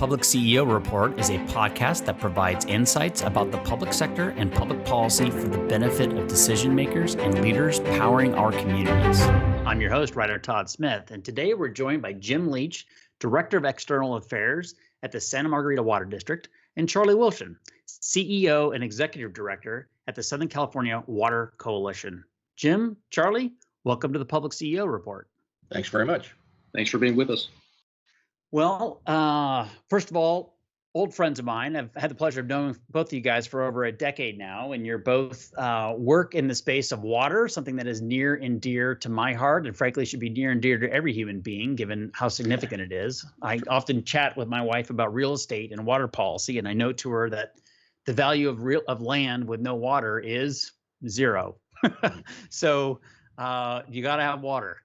Public CEO Report is a podcast that provides insights about the public sector and public policy for the benefit of decision makers and leaders powering our communities. I'm your host, Ryder Todd Smith, and today we're joined by Jim Leach, Director of External Affairs at the Santa Margarita Water District, and Charley Wilson, CEO and Executive Director at the Southern California Water Coalition. Jim, Charley, welcome to the Public CEO Report. Thanks very much. Thanks for being with us. Well, first of all, old friends of mine. I've had the pleasure of knowing both of you guys for over a decade now, and you're both work in the space of water, something that is near and dear to my heart, and frankly should be near and dear to every human being, given how significant it is. I often chat with my wife about real estate and water policy, and I note to her that the value of land with no water is zero. So you got to have water.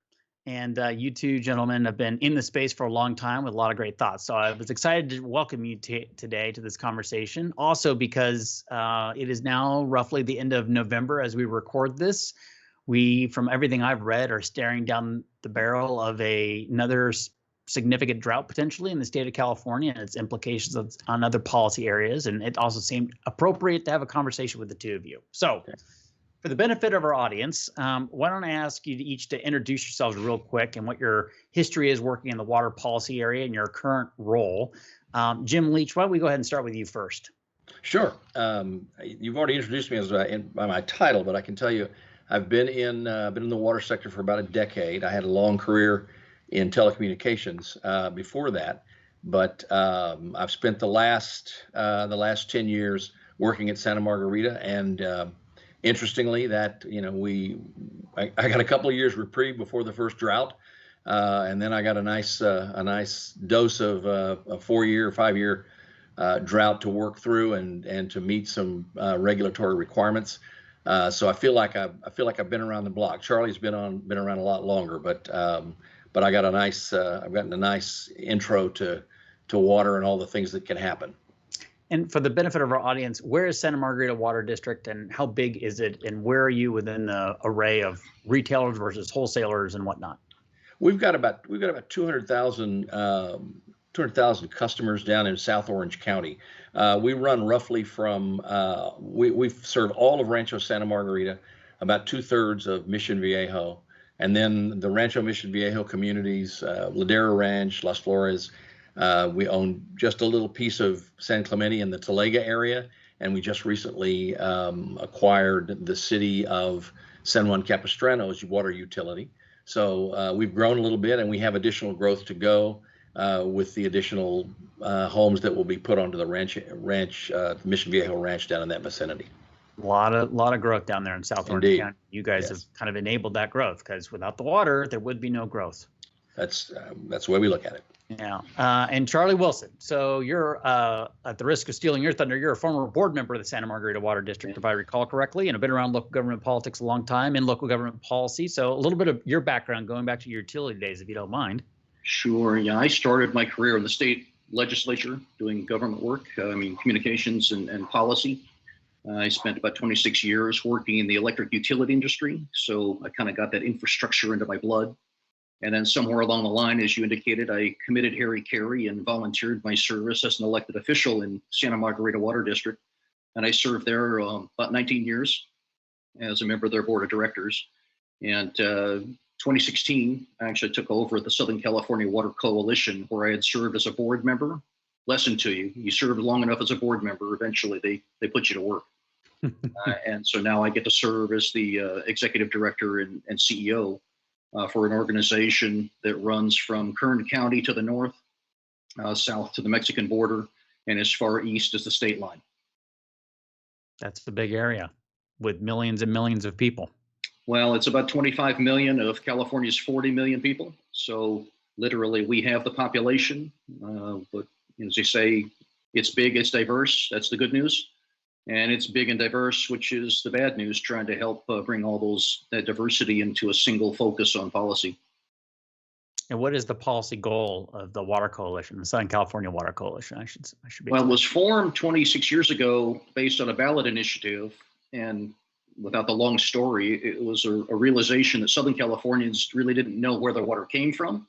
And you two gentlemen have been in the space for a long time with a lot of great thoughts. So I was excited to welcome you today to this conversation. Also because it is now roughly the end of November as we record this. We, from everything I've read, are staring down the barrel of another significant drought potentially in the state of California and its implications on other policy areas. And it also seemed appropriate to have a conversation with the two of you. So. Okay. For the benefit of our audience, why don't I ask you each to introduce yourselves real quick and what your history is working in the water policy area and your current role. Jim Leach, why don't we go ahead and start with you first? Sure. You've already introduced me as by my title, but I can tell you I've been in the water sector for about a decade. I had a long career in telecommunications before that, but I've spent the last 10 years working at Santa Margarita, and interestingly, that I got a couple of years reprieve before the first drought, and then I got a nice dose of a 4-year, 5-year drought to work through and to meet some regulatory requirements. So I feel like I've been around the block. Charley's been around a lot longer, but I got I've gotten a nice intro to water and all the things that can happen. And for the benefit of our audience, where is Santa Margarita Water District and how big is it? And where are you within the array of retailers versus wholesalers and whatnot? We've got about 200,000 customers down in South Orange County. We run roughly from we serve all of Rancho Santa Margarita, about 2/3 of Mission Viejo, and then the Rancho Mission Viejo communities, Ladera Ranch, Las Flores. We own just a little piece of San Clemente in the Talega area, and we just recently acquired the city of San Juan Capistrano's water utility. So we've grown a little bit, and we have additional growth to go with the additional homes that will be put onto the ranch Mission Viejo Ranch down in that vicinity. A lot of growth down there in South Orange County. You guys have kind of enabled that growth, because without the water, there would be no growth. That's the way we look at it. Yeah. And Charley Wilson. So you're, at the risk of stealing your thunder, you're a former board member of the Santa Margarita Water District, if I recall correctly, and have been around local government politics a long time in local government policy. So a little bit of your background going back to your utility days, if you don't mind. Sure. Yeah, I started my career in the state legislature doing government work, communications and policy. I spent about 26 years working in the electric utility industry. So I kind of got that infrastructure into my blood. And then somewhere along the line, as you indicated, I committed Harry and volunteered my service as an elected official in Santa Margarita Water District. And I served there about 19 years as a member of their board of directors. And 2016, I actually took over the Southern California Water Coalition, where I had served as a board member. Lesson to you, you served long enough as a board member, eventually they put you to work. And so now I get to serve as the executive director and CEO for an organization that runs from Kern County to the north, south to the Mexican border, and as far east as the state line. That's the big area with millions and millions of people. Well, it's about 25 million of California's 40 million people. So literally we have the population, but as they say, it's big, it's diverse. That's the good news. And it's big and diverse, which is the bad news, trying to help bring all that diversity into a single focus on policy. And what is the policy goal of the Water Coalition, the Southern California Water Coalition? I should be. Well, it was formed 26 years ago based on a ballot initiative. And without the long story, it was a realization that Southern Californians really didn't know where their water came from.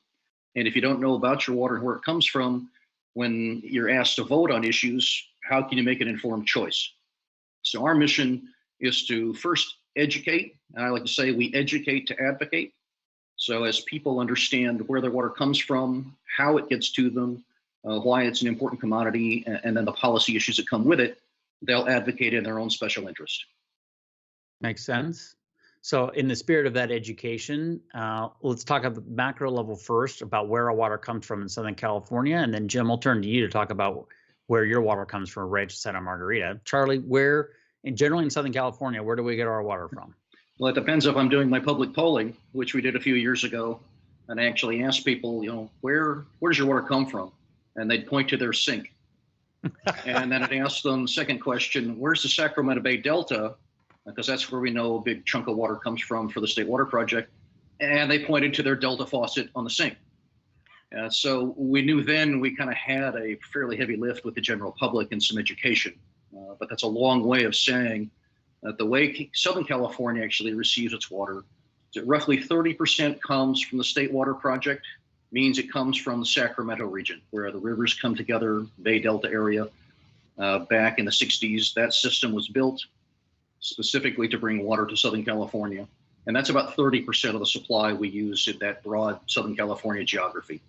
And if you don't know about your water and where it comes from, when you're asked to vote on issues, how can you make an informed choice? So our mission is to first educate, and I like to say we educate to advocate. So as people understand where their water comes from, how it gets to them, why it's an important commodity, and then the policy issues that come with it, they'll advocate in their own special interest. Makes sense. So in the spirit of that education, let's talk at the macro level first about where our water comes from in Southern California. And then Jim, I'll turn to you to talk about where your water comes from, Rancho Santa Margarita. Charley, where, generally in Southern California, where do we get our water from? Well, it depends if I'm doing my public polling, which we did a few years ago. And I actually asked people, where does your water come from? And they'd point to their sink. And then I'd ask them, second question, where's the Sacramento Bay Delta? Because that's where we know a big chunk of water comes from for the State Water Project. And they pointed to their Delta faucet on the sink. So we knew then we kind of had a fairly heavy lift with the general public and some education. But that's a long way of saying that the way Southern California actually receives its water, that roughly 30% comes from the State Water Project, means it comes from the Sacramento region, where the rivers come together, Bay Delta area. Back in the 60s, that system was built specifically to bring water to Southern California. And that's about 30% of the supply we use in that broad Southern California geography.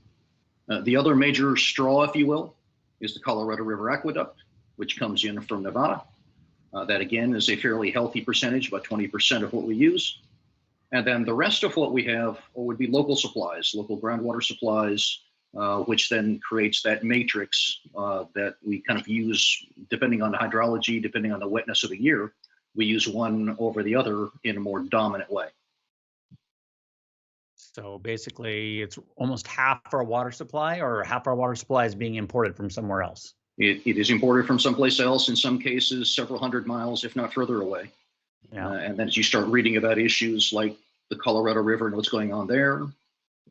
The other major straw, if you will, is the Colorado River Aqueduct, which comes in from Nevada. That again is a fairly healthy percentage, about 20% of what we use. And then the rest of what we have would be local supplies, local groundwater supplies, which then creates that matrix that we kind of use depending on the hydrology, depending on the wetness of the year. We use one over the other in a more dominant way. So basically, it's almost half our water supply, or half our water supply is being imported from somewhere else. It is imported from someplace else, in some cases, several hundred miles, if not further away. Yeah. And then as you start reading about issues like the Colorado River and what's going on there,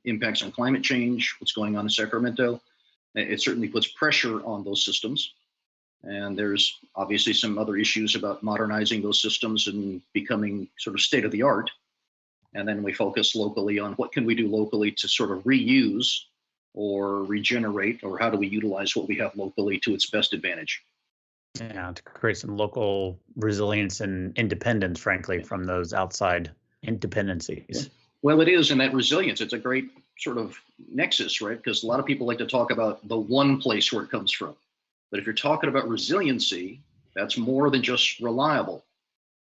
impacts on climate change, what's going on in Sacramento, it certainly puts pressure on those systems. And there's obviously some other issues about modernizing those systems and becoming sort of state of the art. And then we focus locally on what can we do locally to sort of reuse or regenerate, or how do we utilize what we have locally to its best advantage. Yeah, to create some local resilience and independence, frankly, from those outside interdependencies. Well, it is, and that resilience, it's a great sort of nexus, right? Because a lot of people like to talk about the one place where it comes from. But if you're talking about resiliency, that's more than just reliable.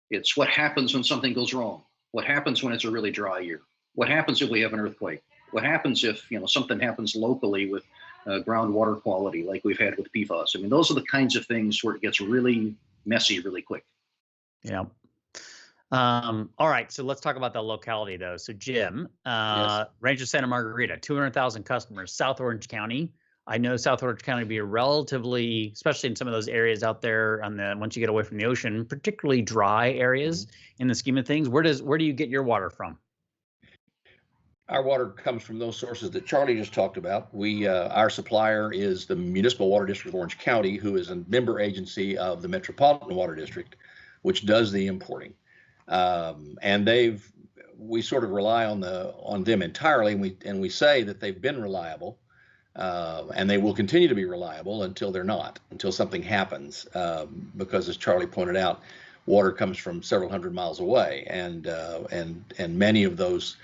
It's what happens when something goes wrong. What happens when it's a really dry year? What happens if we have an earthquake? What happens if something happens locally with groundwater quality, like we've had with PFAS? I mean, those are the kinds of things where it gets really messy really quick. Yeah. All right. So let's talk about the locality, though. So Jim, Yes. Rancho Santa Margarita, 200,000 customers, South Orange County. I know South Orange County to be a relatively, especially in some of those areas out there on the, once you get away from the ocean, particularly dry areas in the scheme of things. Where do you get your water from? Our water comes from those sources that Charley just talked about. Our supplier is the Municipal Water District of Orange County, who is a member agency of the Metropolitan Water District, which does the importing. And we sort of rely on them entirely, and we say that they've been reliable, and they will continue to be reliable until they're not, until something happens. Because as Charley pointed out, water comes from several hundred miles away, and many of those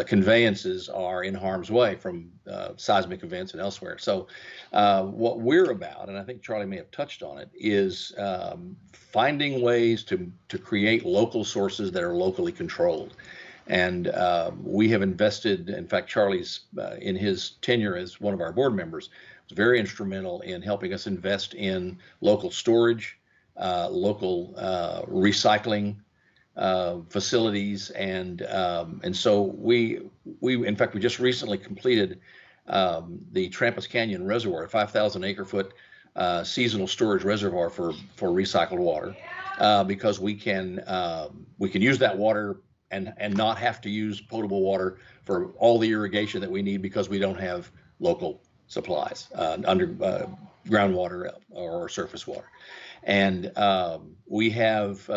conveyances are in harm's way from seismic events and elsewhere. So what we're about, and I think Charley may have touched on it, is finding ways to create local sources that are locally controlled. And we have invested, in fact, Charley's, in his tenure as one of our board members, was very instrumental in helping us invest in local storage, local recycling facilities, and so we in fact we just recently completed the Trampas Canyon Reservoir, a 5,000 acre foot seasonal storage reservoir for recycled water, because we can use that water and not have to use potable water for all the irrigation that we need, because we don't have local supplies, groundwater or surface water. And we have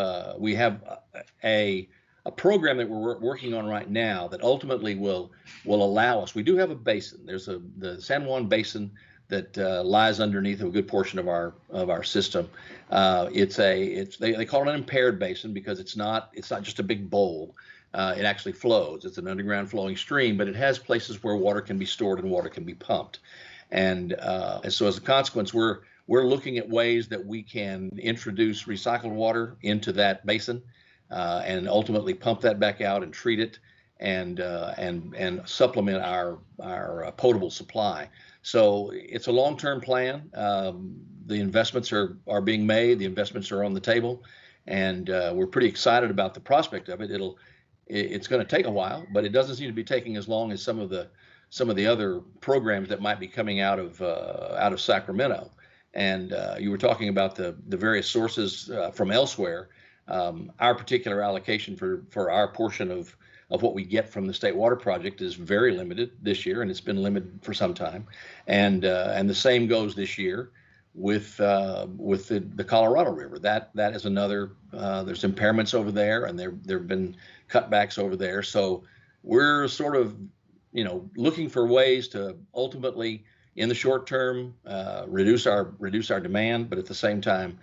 a program that we're working on right now that ultimately will allow us. We do have a basin. There's the San Juan Basin that lies underneath a good portion of our system. They call it an impaired basin because it's not just a big bowl. It actually flows. It's an underground flowing stream, but it has places where water can be stored and water can be pumped. And so as a consequence, we're looking at ways that we can introduce recycled water into that basin and ultimately pump that back out and treat it and supplement our potable supply. So it's a long-term plan. The investments are being made. The investments are on the table, and we're pretty excited about the prospect of it. It's going to take a while, but it doesn't seem to be taking as long as some of the other programs that might be coming out of Sacramento. And you were talking about the various sources from elsewhere. Our particular allocation for our portion of what we get from the State Water Project is very limited this year, and it's been limited for some time. And the same goes this year with the Colorado River. That is another. There's impairments over there, and there have been cutbacks over there. So we're sort of looking for ways to ultimately, in the short term, reduce our demand, but at the same time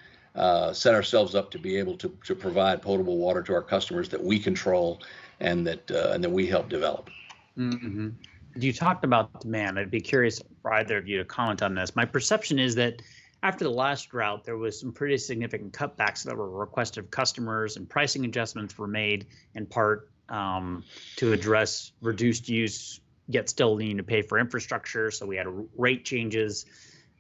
set ourselves up to be able to provide potable water to our customers that we control and that we help develop. Mm-hmm. You talked about demand. I'd be curious for either of you to comment on this. My perception is that after the last drought, there was some pretty significant cutbacks that were requested of customers, and pricing adjustments were made in part to address reduced use, yet still needing to pay for infrastructure. So we had rate changes.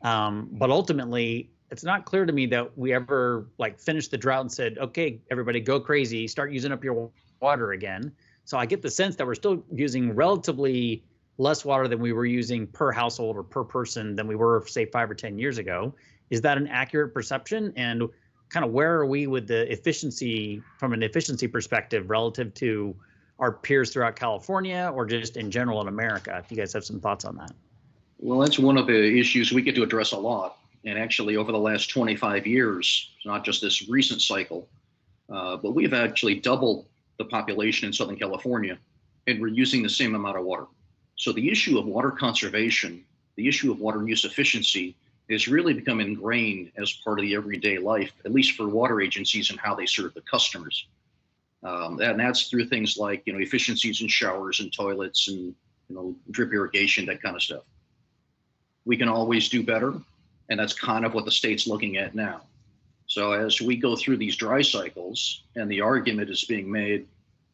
But ultimately, it's not clear to me that we ever finished the drought and said, okay, everybody go crazy, start using up your water again. So I get the sense that we're still using relatively less water than we were using per household or per person than we were, say, 5 or 10 years ago. Is that an accurate perception? And kind of where are we with the efficiency, from an efficiency perspective, relative to our peers throughout California or just in general in America? If you guys have some thoughts on that. Well, that's one of the issues we get to address a lot. And actually, over the last 25 years, not just this recent cycle, but we've actually doubled the population in Southern California, and we're using the same amount of water. So the issue of water conservation, the issue of water use efficiency has really become ingrained as part of the everyday life, at least for water agencies and how they serve the customers. And that's through things like, efficiencies in showers and toilets and, drip irrigation, that kind of stuff. We can always do better. And that's kind of what the state's looking at now. So as we go through these dry cycles, and the argument is being made,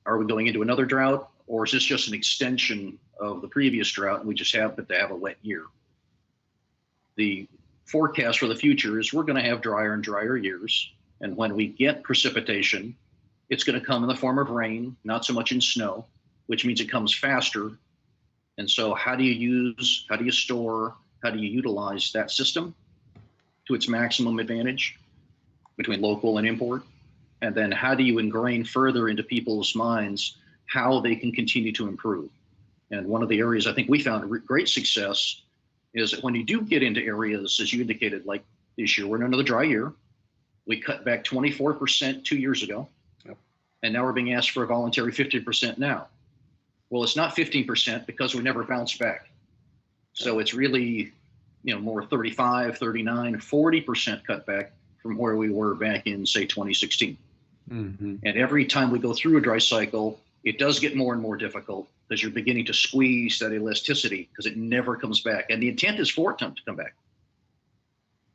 are we going into another drought, or is this just an extension of the previous drought and we just happen to have a wet year? The forecast for the future is we're going to have drier and drier years. And when we get precipitation, it's going to come in the form of rain, not so much in snow, which means it comes faster. And so how do you store, how do you utilize that system to its maximum advantage between local and import? And then how do you ingrain further into people's minds how they can continue to improve? And one of the areas I think we found great success is that when you do get into areas, as you indicated, like this year, we're in another dry year. We cut back 24% 2 years ago. Yep. And now we're being asked for a voluntary 50% now. Well, it's not 15% because we never bounced back. So it's really, more 35, 39, 40% cutback from where we were back in, say, 2016. Mm-hmm. And every time we go through a dry cycle, it does get more and more difficult because you're beginning to squeeze that elasticity because it never comes back. And the intent is for it to come back.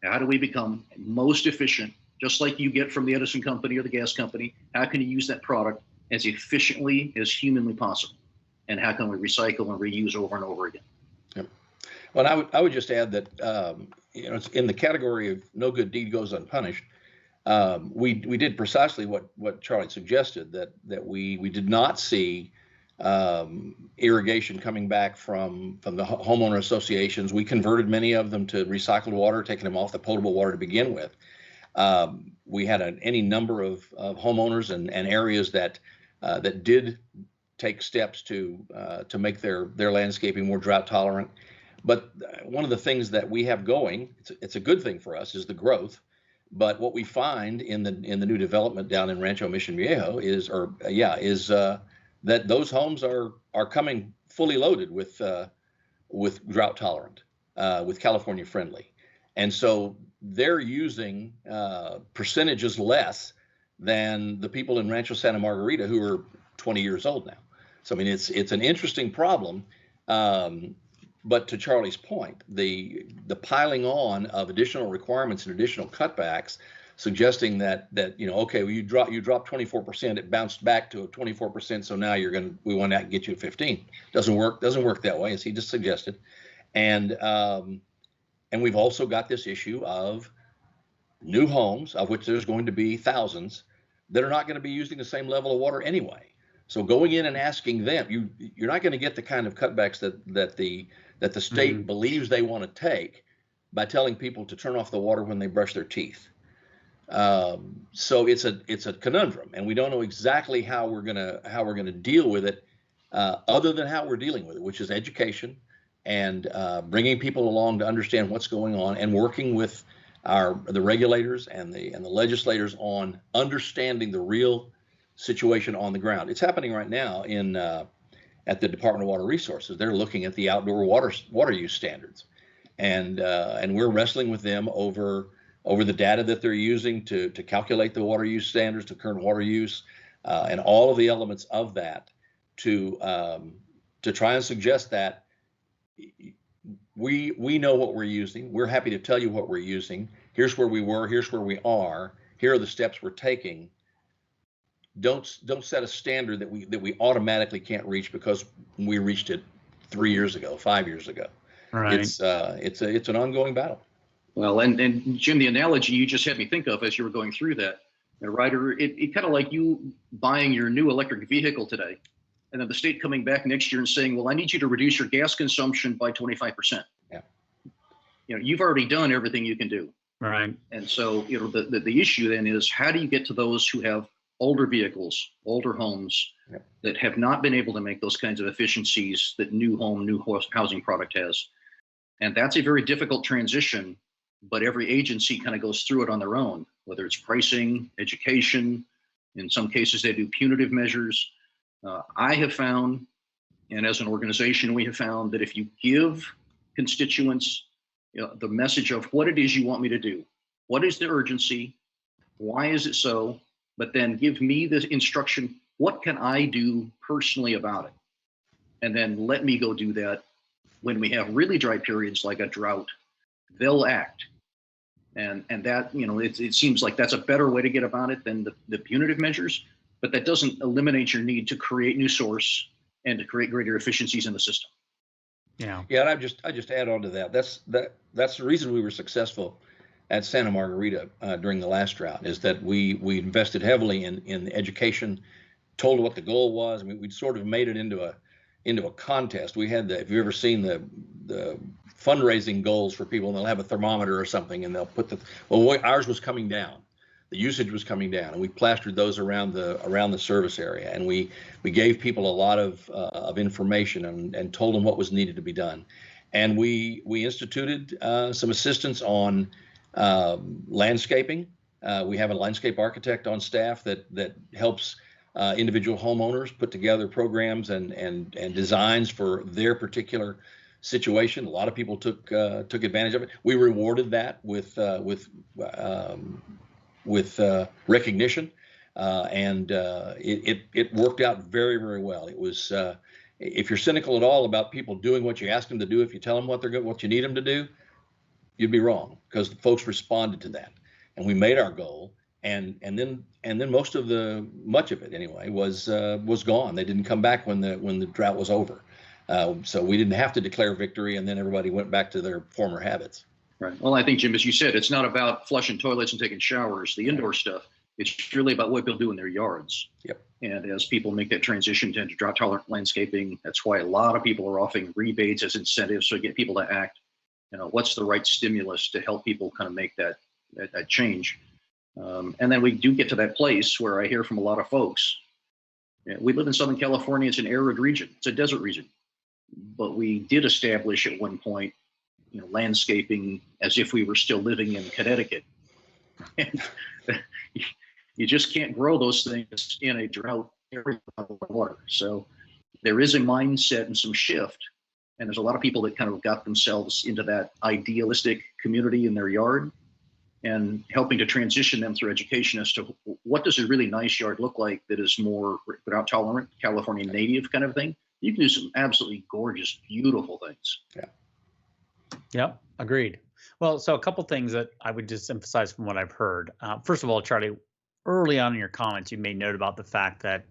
How do we become most efficient, just like you get from the Edison company or the gas company? How can you use that product as efficiently as humanly possible? And how can we recycle and reuse over and over again? Yep. Well, I would just add that it's in the category of no good deed goes unpunished. We did precisely what Charley suggested, that we did not see irrigation coming back from the homeowner associations. We converted many of them to recycled water, taking them off the potable water to begin with. We had any number of homeowners and areas that did take steps to make their landscaping more drought tolerant. But one of the things that we have going, it's a good thing for us, is the growth. But what we find in the new development down in Rancho Mission Viejo is that those homes are coming fully loaded with drought tolerant. with California Friendly. And so they're using percentages less than the people in Rancho Santa Margarita who are 20 years old now. So, I mean, it's an interesting problem. But to Charley's point, the piling on of additional requirements and additional cutbacks, suggesting that okay, well, you dropped 24%, it bounced back to a 24%, so now we want to get you to 15. Doesn't work that way, as he just suggested. And we've also got this issue of new homes, of which there's going to be thousands, that are not going to be using the same level of water anyway. So going in and asking them, you're not going to get the kind of cutbacks that the state believes they want to take by telling people to turn off the water when they brush their teeth. So it's a conundrum, and we don't know exactly how we're gonna deal with it, other than how we're dealing with it, which is education and bringing people along to understand what's going on, and working with the regulators and the legislators on understanding the real situation on the ground. It's happening right now at the Department of Water Resources. They're looking at the outdoor water use standards, and we're wrestling with them over the data that they're using to calculate the water use standards, to current water use, and all of the elements of that to try and suggest that we know what we're using. We're happy to tell you what we're using. Here's where we were. Here's where we are. Here are the steps we're taking. Don't set a standard that we automatically can't reach because we reached it 3 years ago, 5 years ago. Right. It's an ongoing battle. Well, and Jim, the analogy you just had me think of as you were going through that, Ryder, it kind of like you buying your new electric vehicle today, and then the state coming back next year and saying, well, I need you to reduce your gas consumption by 25%. Yeah. You've already done everything you can do. Right. And so, the issue then is, how do you get to those who have older vehicles, older homes, yep, that have not been able to make those kinds of efficiencies that new housing product has? And that's a very difficult transition, but every agency kind of goes through it on their own, whether it's pricing, education. In some cases, they do punitive measures. I have found, and as an organization, we have found that if you give constituents the message of what it is you want me to do, what is the urgency, why is it so, but then give me the instruction, what can I do personally about it? And then let me go do that. When we have really dry periods like a drought, they'll act. And that, it seems like that's a better way to get about it than the punitive measures, but that doesn't eliminate your need to create new source and to create greater efficiencies in the system. Yeah. Yeah, and I just add on to that. That's the reason we were successful at Santa Margarita during the last drought, is that we invested heavily in education, told what the goal was. I mean, we'd sort of made it into a contest. We had if you've ever seen the fundraising goals for people, and they'll have a thermometer or something, and they'll put ours was coming down. The usage was coming down, and we plastered those around the service area, and we gave people a lot of information and told them what was needed to be done. And we instituted some assistance on landscaping. We have a landscape architect on staff that helps individual homeowners put together programs and designs for their particular situation. A lot of people took advantage of it. We rewarded that with recognition, and it worked out very, very well. It was, if you're cynical at all about people doing what you ask them to do, if you tell them what you need them to do, you'd be wrong, because the folks responded to that, and we made our goal. And then much of it anyway was gone. They didn't come back when the drought was over. So we didn't have to declare victory, and then everybody went back to their former habits. Right. Well, I think, Jim, as you said, it's not about flushing toilets and taking showers, the indoor stuff. It's really about what people do in their yards. Yep. And as people make that transition to drought-tolerant landscaping, that's why a lot of people are offering rebates as incentives to get people to act. What's the right stimulus to help people kind of make that change? And then we do get to that place where I hear from a lot of folks. We live in Southern California. It's an arid region. It's a desert region. But we did establish at one point, landscaping as if we were still living in Connecticut. And you just can't grow those things in a drought area of water. So there is a mindset and some shift And there's a lot of people that kind of got themselves into that idealistic community in their yard, and helping to transition them through education as to what does a really nice yard look like that is more drought tolerant, California native kind of thing. You can do some absolutely gorgeous, beautiful things. Yeah. Yep, agreed. Well, so a couple things that I would just emphasize from what I've heard. First of all, Charlie, early on in your comments, you made note about the fact that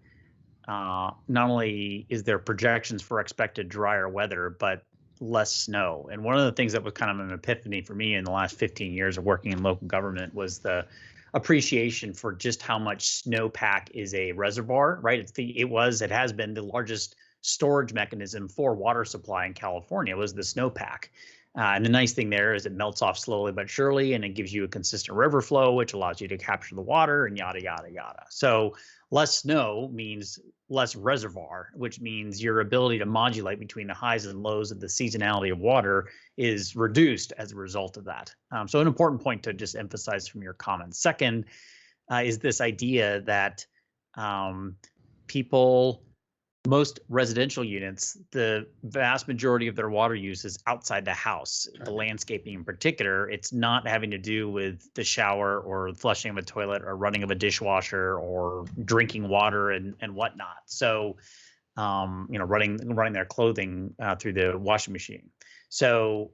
not only is there projections for expected drier weather, but less snow. And one of the things that was kind of an epiphany for me in the last 15 years of working in local government was the appreciation for just how much snowpack is a reservoir, right? It has been the largest storage mechanism for water supply in California was the snowpack. And the nice thing there is it melts off slowly but surely, and it gives you a consistent river flow, which allows you to capture the water and yada, yada, yada. So less snow means less reservoir, which means your ability to modulate between the highs and lows of the seasonality of water is reduced as a result of that. So an important point to just emphasize from your comments. Second is this idea that most residential units, the vast majority of their water use is outside the house. Right. The landscaping in particular, it's not having to do with the shower or flushing of a toilet or running of a dishwasher or drinking water and whatnot. So, running their clothing through the washing machine. So,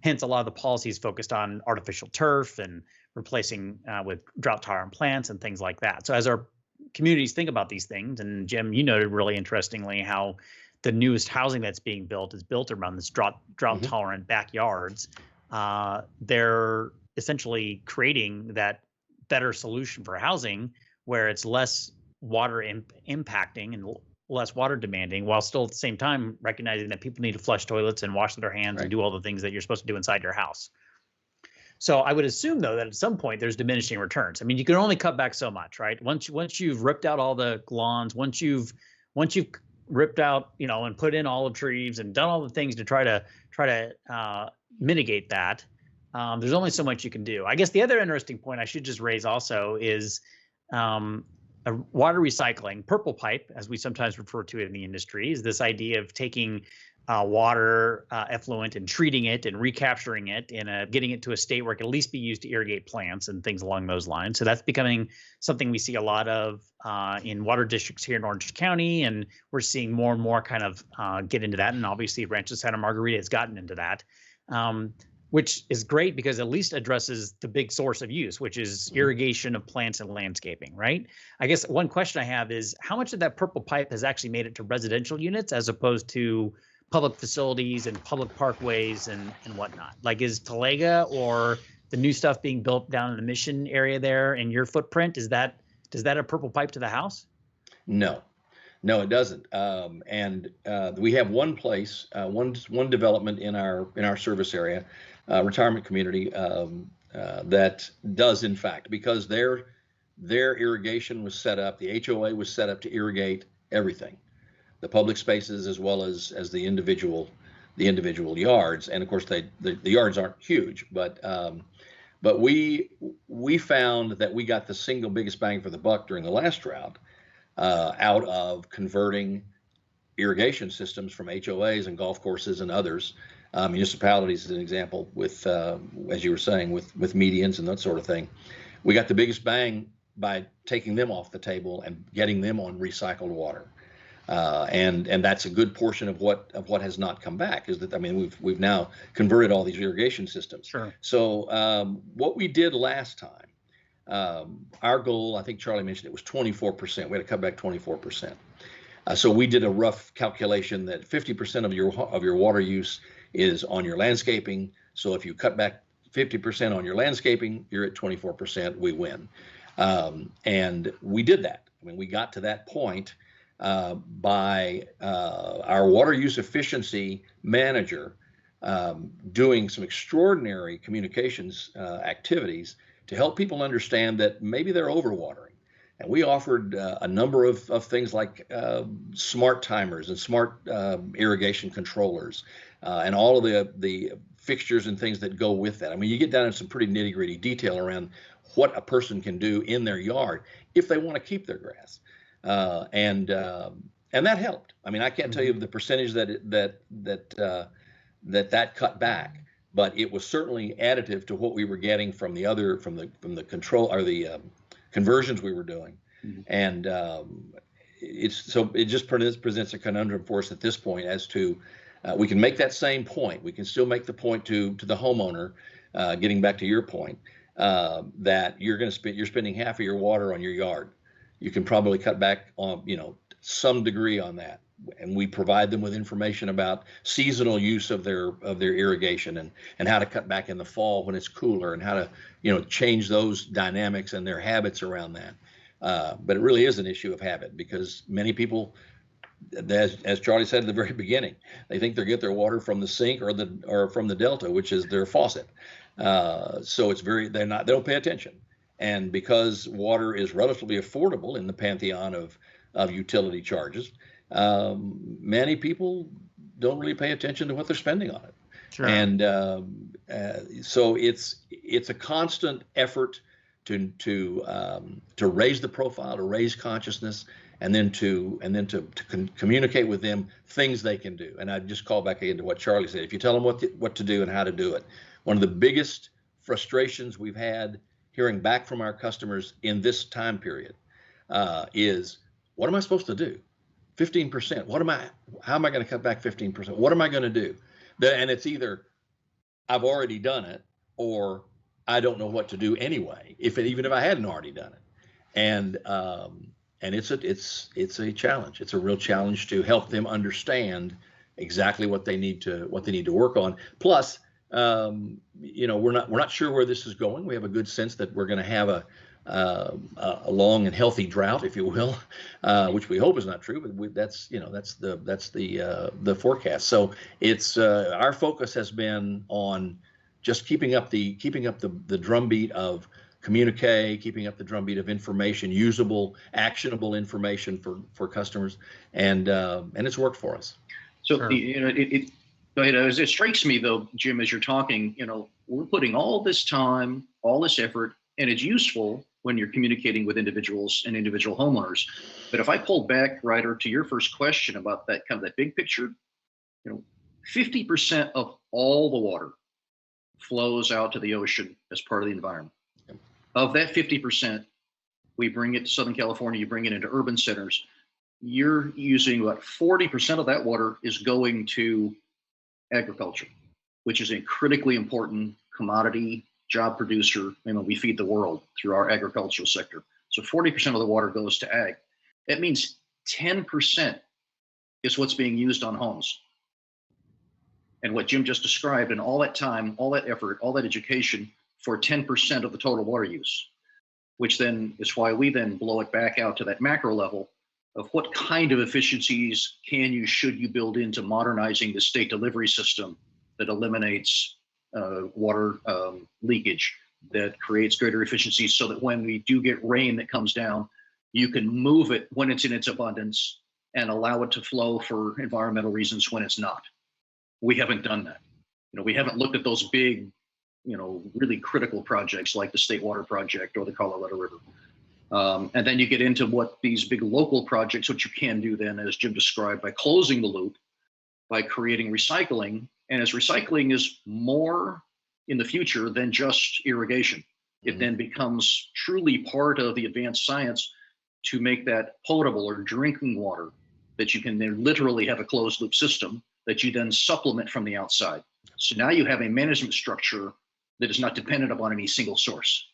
hence a lot of the policies focused on artificial turf and replacing with drought-tolerant plants and things like that. So as our communities think about these things, and Jim, you noted really interestingly how the newest housing that's being built is built around this drought-tolerant backyards. They're essentially creating that better solution for housing where it's less water impacting and less water demanding, while still at the same time recognizing that people need to flush toilets and wash their hands and do all the things that you're supposed to do inside your house. So I would assume, though, that at some point there's diminishing returns. I mean, you can only cut back so much, right? Once you've ripped out all the lawns, once you've ripped out, and put in olive trees and done all the things to try to mitigate that, there's only so much you can do. I guess the other interesting point I should just raise also is water recycling. Purple pipe, as we sometimes refer to it in the industry, is this idea of taking water effluent and treating it and recapturing it and getting it to a state where it can at least be used to irrigate plants and things along those lines. So that's becoming something we see a lot of in water districts here in Orange County, and we're seeing more and more kind of get into that. And obviously Rancho Santa Margarita has gotten into that, which is great because at least addresses the big source of use, which is irrigation of plants and landscaping, right? I guess one question I have is how much of that purple pipe has actually made it to residential units as opposed to public facilities and public parkways and whatnot? Like, is Talega or the new stuff being built down in the Mission area there in your footprint, does that a purple pipe to the house? No, it doesn't. And we have one place, one development in our service area, retirement community, that does in fact, because their irrigation was set up, the HOA was set up to irrigate everything, the public spaces as well as the individual yards. And of course the yards aren't huge, but we found that we got the single biggest bang for the buck during the last drought out of converting irrigation systems from HOAs and golf courses and others, municipalities as an example, with as you were saying, with medians and that sort of thing. We got the biggest bang by taking them off the table and getting them on recycled water. And that's a good portion of what has not come back, is that, I mean, we've now converted all these irrigation systems. Sure. So what we did last time, our goal, I think Charlie mentioned, it was 24%. We had to cut back 24%. So we did a rough calculation that 50% of your water use is on your landscaping. So if you cut back 50% on your landscaping, you're at 24%. We win. And we did that. I mean, we got to that point by our water use efficiency manager doing some extraordinary communications activities to help people understand that maybe they're overwatering. And we offered a number of things like smart timers and smart irrigation controllers and all of the fixtures and things that go with that. I mean, you get down into some pretty nitty-gritty detail around what a person can do in their yard if they want to keep their grass. And and that helped. I mean, I can't tell you the percentage that cut back, but it was certainly additive to what we were getting from the control or the conversions we were doing. And it just presents a conundrum for us at this point as to we can make that same point. We can still make the point to the homeowner, getting back to your point, that you're spending half of your water on your yard. You can probably cut back on, some degree on that. And we provide them with information about seasonal use of their irrigation and how to cut back in the fall when it's cooler, and how to, change those dynamics and their habits around that. But it really is an issue of habit, because many people, as Charley said at the very beginning, they think they get their water from the sink or from the delta, which is their faucet. So they don't pay attention. And because water is relatively affordable in the pantheon of utility charges, many people don't really pay attention to what they're spending on it. Sure. And so it's a constant effort to raise the profile, to raise consciousness, and then to communicate with them things they can do. And I just call back into what Charley said. If you tell them what to do and how to do it, one of the biggest frustrations we've had hearing back from our customers in this time period is, what am I supposed to do? 15%. How am I going to cut back 15%? What am I going to do? And it's either I've already done it, or I don't know what to do anyway, even if I hadn't already done it. And it's a challenge. It's a real challenge to help them understand exactly what they need to work on. Plus, we're not sure where this is going. We have a good sense that we're going to have a long and healthy drought, if you will, which we hope is not true, but that's the forecast. So it's our focus has been on just keeping up the drumbeat of communique, keeping up the drumbeat of information, usable, actionable information for customers, and it's worked for us. So Sure. it strikes me though, Jim, as you're talking, we're putting all this time, all this effort, and it's useful when you're communicating with individuals and individual homeowners. But if I pull back, Ryder, to your first question about that kind of that big picture, 50% of all the water flows out to the ocean as part of the environment. Yep. Of that 50%, we bring it to Southern California, you bring it into urban centers. You're using about 40% of that water is going to agriculture, which is a critically important commodity, job producer. We feed the world through our agricultural sector. So 40% of the water goes to ag. That means 10% is what's being used on homes. And what Jim just described, and all that time, all that effort, all that education for 10% of the total water use, which then is why we then blow it back out to that macro level of what kind of efficiencies should you build into modernizing the state delivery system that eliminates water leakage, that creates greater efficiencies, so that when we do get rain that comes down, you can move it when it's in its abundance and allow it to flow for environmental reasons when it's not. We haven't done that. We haven't looked at those big, really critical projects like the State Water Project or the Colorado River. And then you get into what these big local projects, what you can do then, as Jim described, by closing the loop, by creating recycling. And as recycling is more in the future than just irrigation, it then becomes truly part of the advanced science to make that potable or drinking water that you can then literally have a closed loop system that you then supplement from the outside. So now you have a management structure that is not dependent upon any single source.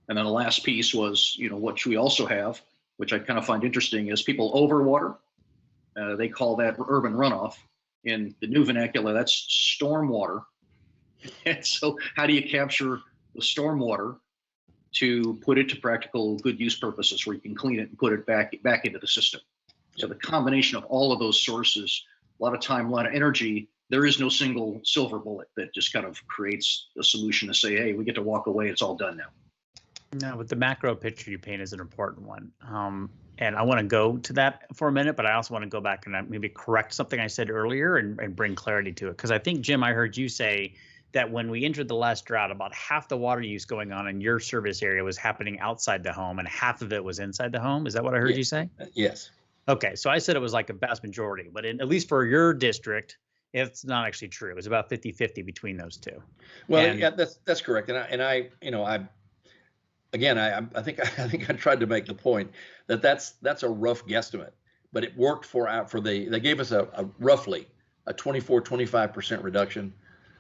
And then the last piece was, what we also have, which I kind of find interesting, is people overwater. They call that urban runoff. In the new vernacular, that's stormwater. And so how do you capture the stormwater to put it to practical good use purposes where you can clean it and put it back into the system? So the combination of all of those sources, a lot of time, a lot of energy, there is no single silver bullet that just kind of creates a solution to say, hey, we get to walk away, it's all done now. No, but the macro picture you paint is an important one. And I want to go to that for a minute, but I also want to go back and maybe correct something I said earlier and bring clarity to it. Because I think, Jim, I heard you say that when we entered the last drought, about half the water use going on in your service area was happening outside the home and half of it was inside the home. Is that what I heard you say? Yes. Okay, so I said it was like a vast majority, but at least for your district, it's not actually true. It was about 50-50 between those two. Well, And yeah, that's correct. I think I tried to make the point that that's a rough guesstimate, but it worked they gave us a roughly a 25% reduction.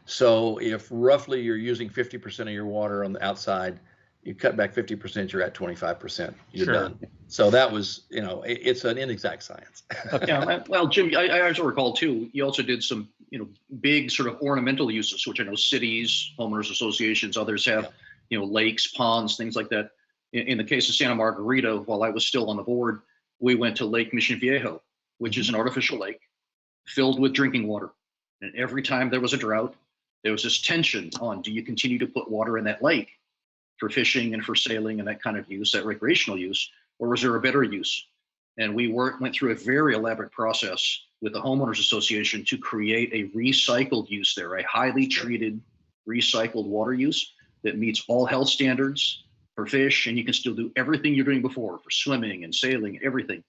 So if roughly you're using 50% of your water on the outside, you cut back 50%, you're at 25%. You're Sure. done. So that was, it's an inexact science. Yeah, well, Jim, I also recall too, you also did some, big sort of ornamental uses, which I know cities, homeowners associations, others have, lakes, ponds, things like that. In the case of Santa Margarita, while I was still on the board, we went to Lake Mission Viejo, which is an artificial lake filled with drinking water. And every time there was a drought, there was this tension on, do you continue to put water in that lake for fishing and for sailing and that kind of use, that recreational use, or was there a better use? And we went through a very elaborate process with the homeowners association to create a recycled use there, a highly treated recycled water use that meets all health standards for fish, and you can still do everything you're doing before for swimming and sailing, everything.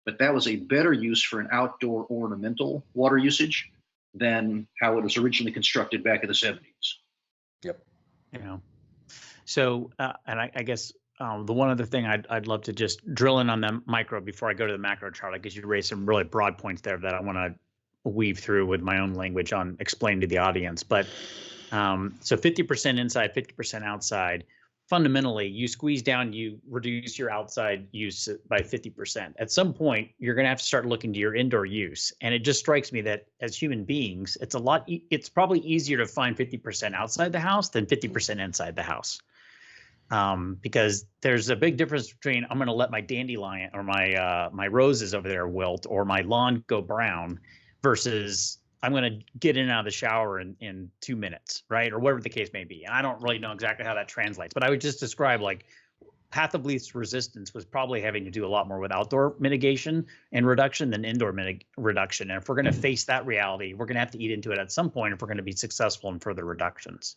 But that was a better use for an outdoor ornamental water usage than how it was originally constructed back in the 70s. Yep. So, and I guess the one other thing I'd love to just drill in on the micro before I go to the macro, Charlie, because you raised some really broad points there that I want to weave through with my own language on explain to the audience. But so 50% inside, 50% outside. Fundamentally, you squeeze down, you reduce your outside use by 50%. At some point, you're going to have to start looking to your indoor use. And it just strikes me that as human beings, it's probably easier to find 50% outside the house than 50% inside the house. Because there's a big difference between I'm going to let my dandelion or my roses over there wilt or my lawn go brown versus I'm going to get in and out of the shower in 2 minutes, right? Or whatever the case may be. And I don't really know exactly how that translates, but I would just describe like path of least resistance was probably having to do a lot more with outdoor mitigation and reduction than indoor reduction. And if we're going to face that reality, we're going to have to eat into it at some point if we're going to be successful in further reductions.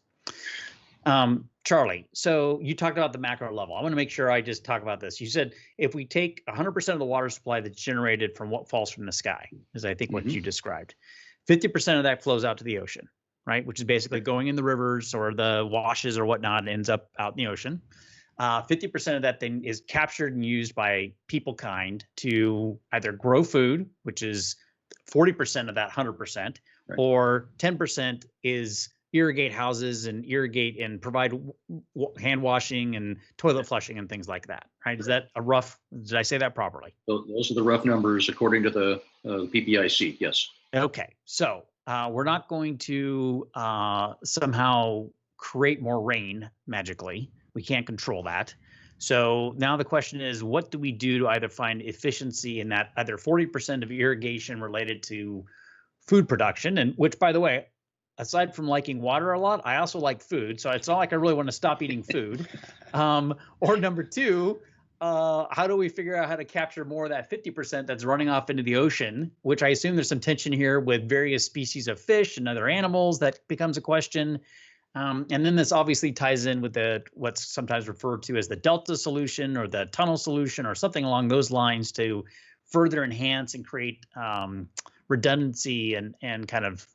Charlie, so you talked about the macro level. I want to make sure I just talk about this. You said if we take 100% of the water supply that's generated from what falls from the sky, is I think what you described, 50% of that flows out to the ocean, right? Which is basically going in the rivers or the washes or whatnot and ends up out in the ocean. 50% of that thing is captured and used by people kind to either grow food, which is 40% of that 100%, right, or 10% is irrigate houses and irrigate and provide hand washing and toilet flushing and things like that, right? Is that did I say that properly? Those are the rough numbers according to the PPIC, yes. Okay, so we're not going to somehow create more rain magically. We can't control that. So now the question is, what do we do to either find efficiency in that either 40% of irrigation related to food production, and which, by the way, aside from liking water a lot, I also like food. So it's not like I really want to stop eating food. Or number two, how do we figure out how to capture more of that 50% that's running off into the ocean, which I assume there's some tension here with various species of fish and other animals that becomes a question. And then this obviously ties in with what's sometimes referred to as the Delta solution or the tunnel solution or something along those lines to further enhance and create redundancy and kind of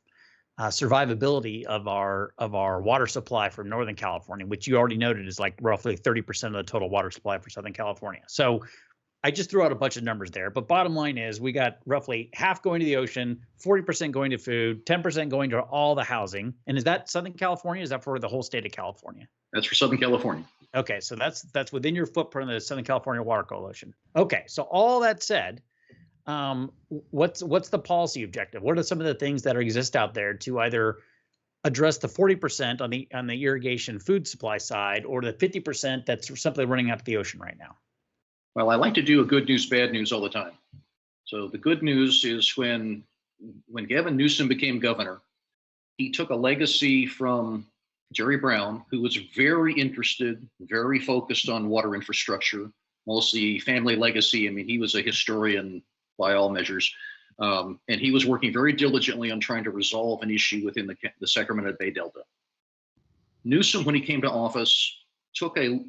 survivability of our water supply from Northern California, which you already noted is like roughly 30% of the total water supply for Southern California. So I just threw out a bunch of numbers there, but bottom line is we got roughly half going to the ocean, 40% going to food, 10% going to all the housing. And is that Southern California? Is that for the whole state of California? That's for Southern California. Okay, so that's within your footprint of the Southern California Water Coalition. Okay, so all that said, what's the policy objective? What are some of the things that exist out there to either address the 40% on the irrigation food supply side or the 50% that's simply running out to the ocean right now? Well, I like to do a good news, bad news all the time. So the good news is when Gavin Newsom became governor, he took a legacy from Jerry Brown, who was very interested, very focused on water infrastructure, mostly family legacy. I mean, he was a historian by all measures. And he was working very diligently on trying to resolve an issue within the Sacramento Bay Delta. Newsom, when he came to office, took a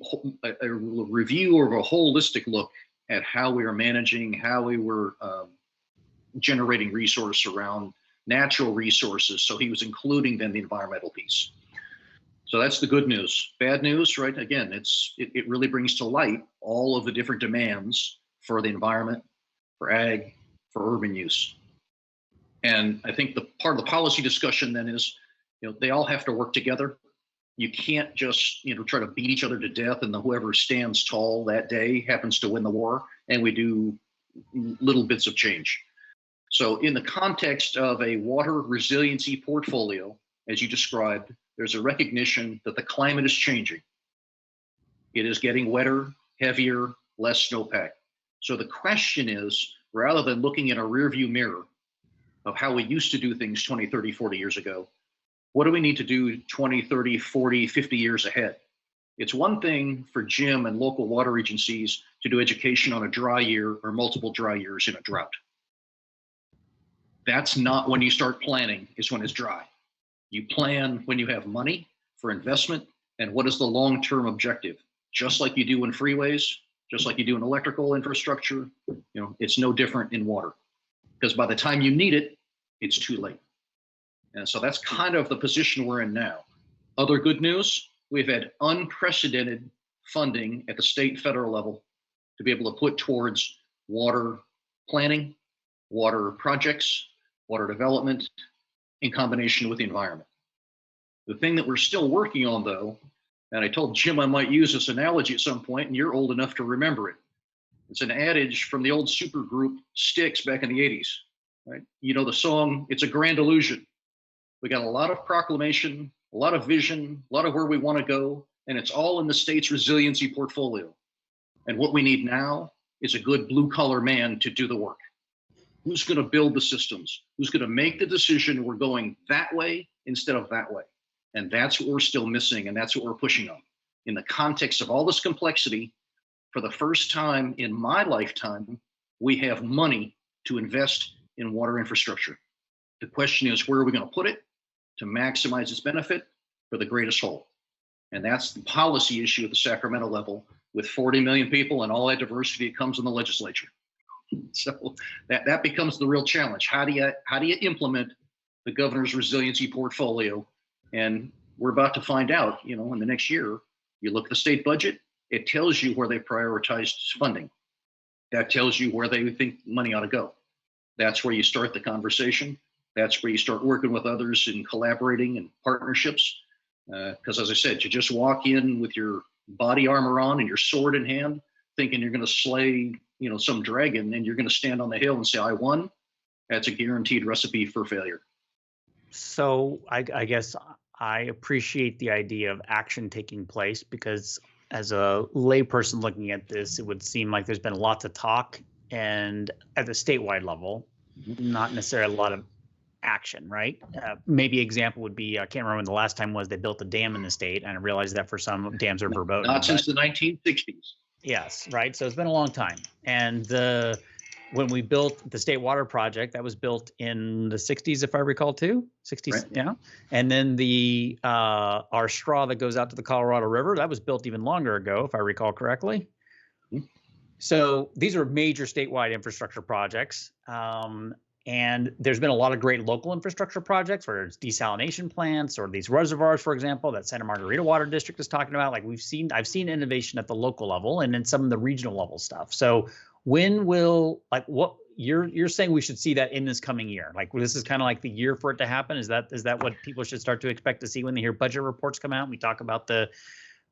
review or a holistic look at how we were managing, how we were generating resource around natural resources. So he was including then the environmental piece. So that's the good news. Bad news, right? Again, it really brings to light all of the different demands for the environment, for ag, for urban use. And I think the part of the policy discussion then is, they all have to work together. You can't just, try to beat each other to death, and whoever stands tall that day happens to win the war, and we do little bits of change. So in the context of a water resiliency portfolio, as you described, there's a recognition that the climate is changing. It is getting wetter, heavier, less snowpack. So the question is, rather than looking in a rearview mirror of how we used to do things 20, 30, 40 years ago, what do we need to do 20, 30, 40, 50 years ahead? It's one thing for Jim and local water agencies to do education on a dry year or multiple dry years in a drought. That's not when you start planning, is when it's dry. You plan when you have money for investment and what is the long-term objective, just like you do in freeways, just like you do in electrical infrastructure. It's no different in water, because by the time you need it, it's too late. And so that's kind of the position we're in now. Other good news, we've had unprecedented funding at the state and federal level to be able to put towards water planning, water projects, water development, in combination with the environment. The thing that we're still working on, though, and I told Jim I might use this analogy at some point, and you're old enough to remember it. It's an adage from the old supergroup Styx back in the 80s, right? The song, "It's a Grand Illusion." We got a lot of proclamation, a lot of vision, a lot of where we want to go, and it's all in the state's resiliency portfolio. And what we need now is a good blue-collar man to do the work. Who's going to build the systems? Who's going to make the decision we're going that way instead of that way? And that's what we're still missing, and that's what we're pushing on. In the context of all this complexity, for the first time in my lifetime, we have money to invest in water infrastructure. The question is, where are we going to put it to maximize its benefit for the greatest whole? And that's the policy issue at the Sacramento level, with 40 million people and all that diversity that comes in the legislature. So that becomes the real challenge. How do you implement the governor's resiliency portfolio? And we're about to find out, in the next year. You look at the state budget, it tells you where they prioritized funding. That tells you where they think money ought to go. That's where you start the conversation. That's where you start working with others and collaborating and partnerships. Because as I said, to just walk in with your body armor on and your sword in hand, thinking you're going to slay, some dragon, and you're going to stand on the hill and say, "I won," that's a guaranteed recipe for failure. So I guess I appreciate the idea of action taking place, because as a layperson looking at this, it would seem like there's been lots of talk, and at the statewide level, not necessarily a lot of action, right? Maybe example would be, I can't remember when the last time was they built a dam in the state, and I realize that for some dams are verboten. Not since the 1960s. Yes, right. So it's been a long time. And when we built the state water project, that was built in the 60s, if I recall, too. 60s, right. Yeah. And then the our straw that goes out to the Colorado River, that was built even longer ago, if I recall correctly. Mm-hmm. So these are major statewide infrastructure projects. And there's been a lot of great local infrastructure projects, whether it's desalination plants or these reservoirs, for example, that Santa Margarita Water District is talking about. Like I've seen innovation at the local level and then some of the regional level stuff. So when will, like, what you're saying we should see that in this coming year? Like, this is kind of like the year for it to happen. Is that what people should start to expect to see when they hear budget reports come out? We talk about the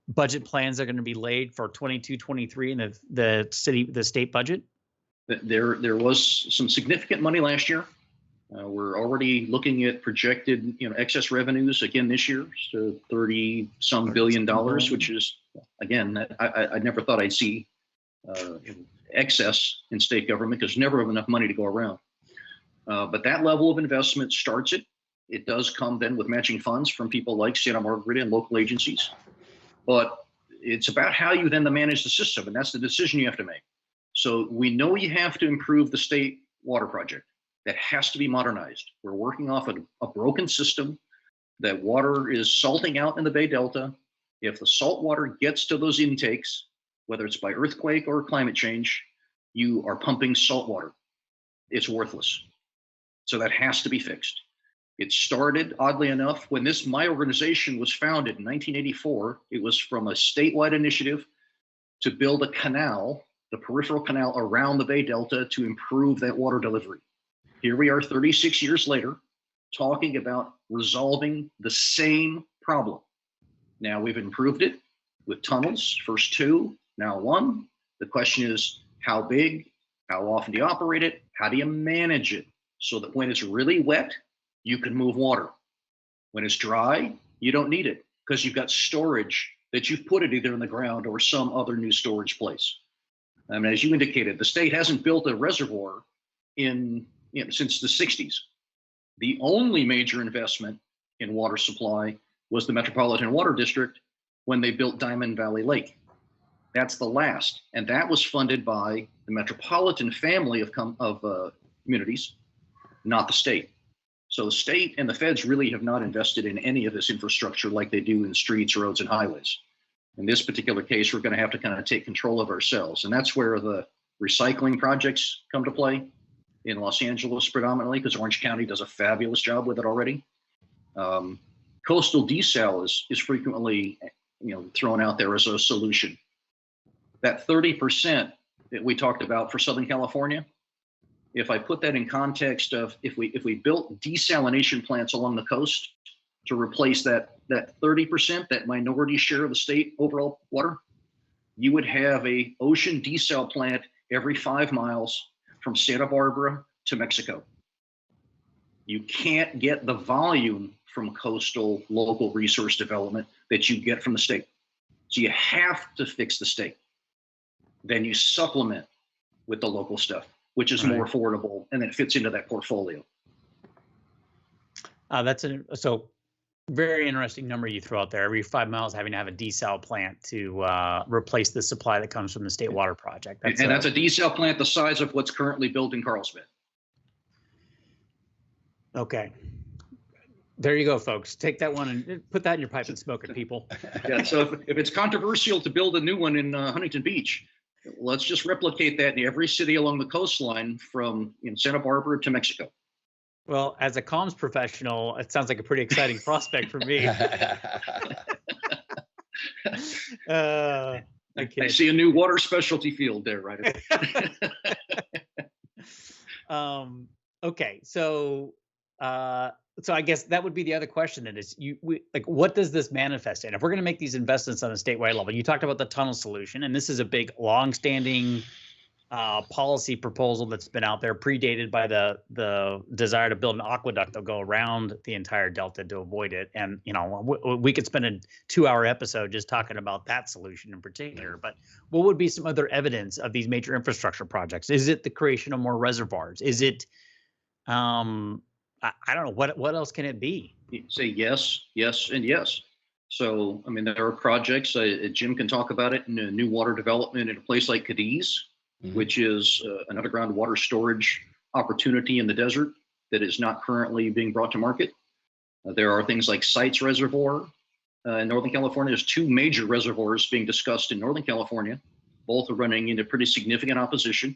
budget plans that are going to be laid for 22, 23 in the state budget. There was some significant money last year. We're already looking at projected, excess revenues again this year, so $30-some billion, which is, again, I never thought I'd see excess in state government, because there's never enough money to go around. But that level of investment starts it. It does come then with matching funds from people like Santa Margarita and local agencies. But it's about how you then manage the system, and that's the decision you have to make. So we know you have to improve the state water project. That has to be modernized. We're working off a broken system. That water is salting out in the Bay Delta. If the salt water gets to those intakes, whether it's by earthquake or climate change, you are pumping salt water. It's worthless. So that has to be fixed. It started, oddly enough, when my organization was founded in 1984. It was from a statewide initiative to build a canal, the peripheral canal around the Bay Delta, to improve that water delivery. Here we are 36 years later, talking about resolving the same problem. Now we've improved it with tunnels, first 2, now 1. The question is, how big, how often do you operate it, how do you manage it so that when it's really wet, you can move water. When it's dry, you don't need it because you've got storage that you've put it either in the ground or some other new storage place. I mean, as you indicated, the state hasn't built a reservoir since the 60s. The only major investment in water supply was the Metropolitan Water District when they built Diamond Valley Lake. That's the last, and that was funded by the metropolitan family of communities, not the state. So the state and the feds really have not invested in any of this infrastructure like they do in streets, roads, and highways. In this particular case, we're going to have to kind of take control of ourselves, and that's where the recycling projects come to play in Los Angeles predominantly, because Orange County does a fabulous job with it already. Coastal desal is frequently thrown out there as a solution. That 30% that we talked about for Southern California, if I put that in context of if we built desalination plants along the coast to replace that 30%, that minority share of the state overall water, you would have a ocean desal plant every 5 miles from Santa Barbara to Mexico. You can't get the volume from coastal local resource development that you get from the state. So you have to fix the state. Then you supplement with the local stuff, which is more affordable, and it fits into that portfolio. That's so very interesting number you throw out there. Every 5 miles having to have a desal plant to replace the supply that comes from the state water project. That's a desal plant the size of what's currently built in Carlsbad. Okay. There you go, folks. Take that one and put that in your pipe and smoke it, people. Yeah. So if it's controversial to build a new one in Huntington Beach, let's just replicate that in every city along the coastline from Santa Barbara to Mexico. Well, as a comms professional, it sounds like a pretty exciting prospect for me. I see a new water specialty field there, right? Okay, so I guess that would be the other question then is what does this manifest in? If we're going to make these investments on a statewide level, you talked about the tunnel solution, and this is a big long-standing policy proposal that's been out there, predated by the desire to build an aqueduct that'll go around the entire delta to avoid it. And we could spend a 2-hour episode just talking about that solution in particular. But what would be some other evidence of these major infrastructure projects? Is it the creation of more reservoirs? Is it I don't know, what else can it be? You say yes, yes, and yes. So, I mean, there are projects, Jim can talk about it, new water development in a place like Cadiz, which is an underground water storage opportunity in the desert that is not currently being brought to market. There are things like Sites Reservoir in Northern California. There's 2 major reservoirs being discussed in Northern California. Both are running into pretty significant opposition,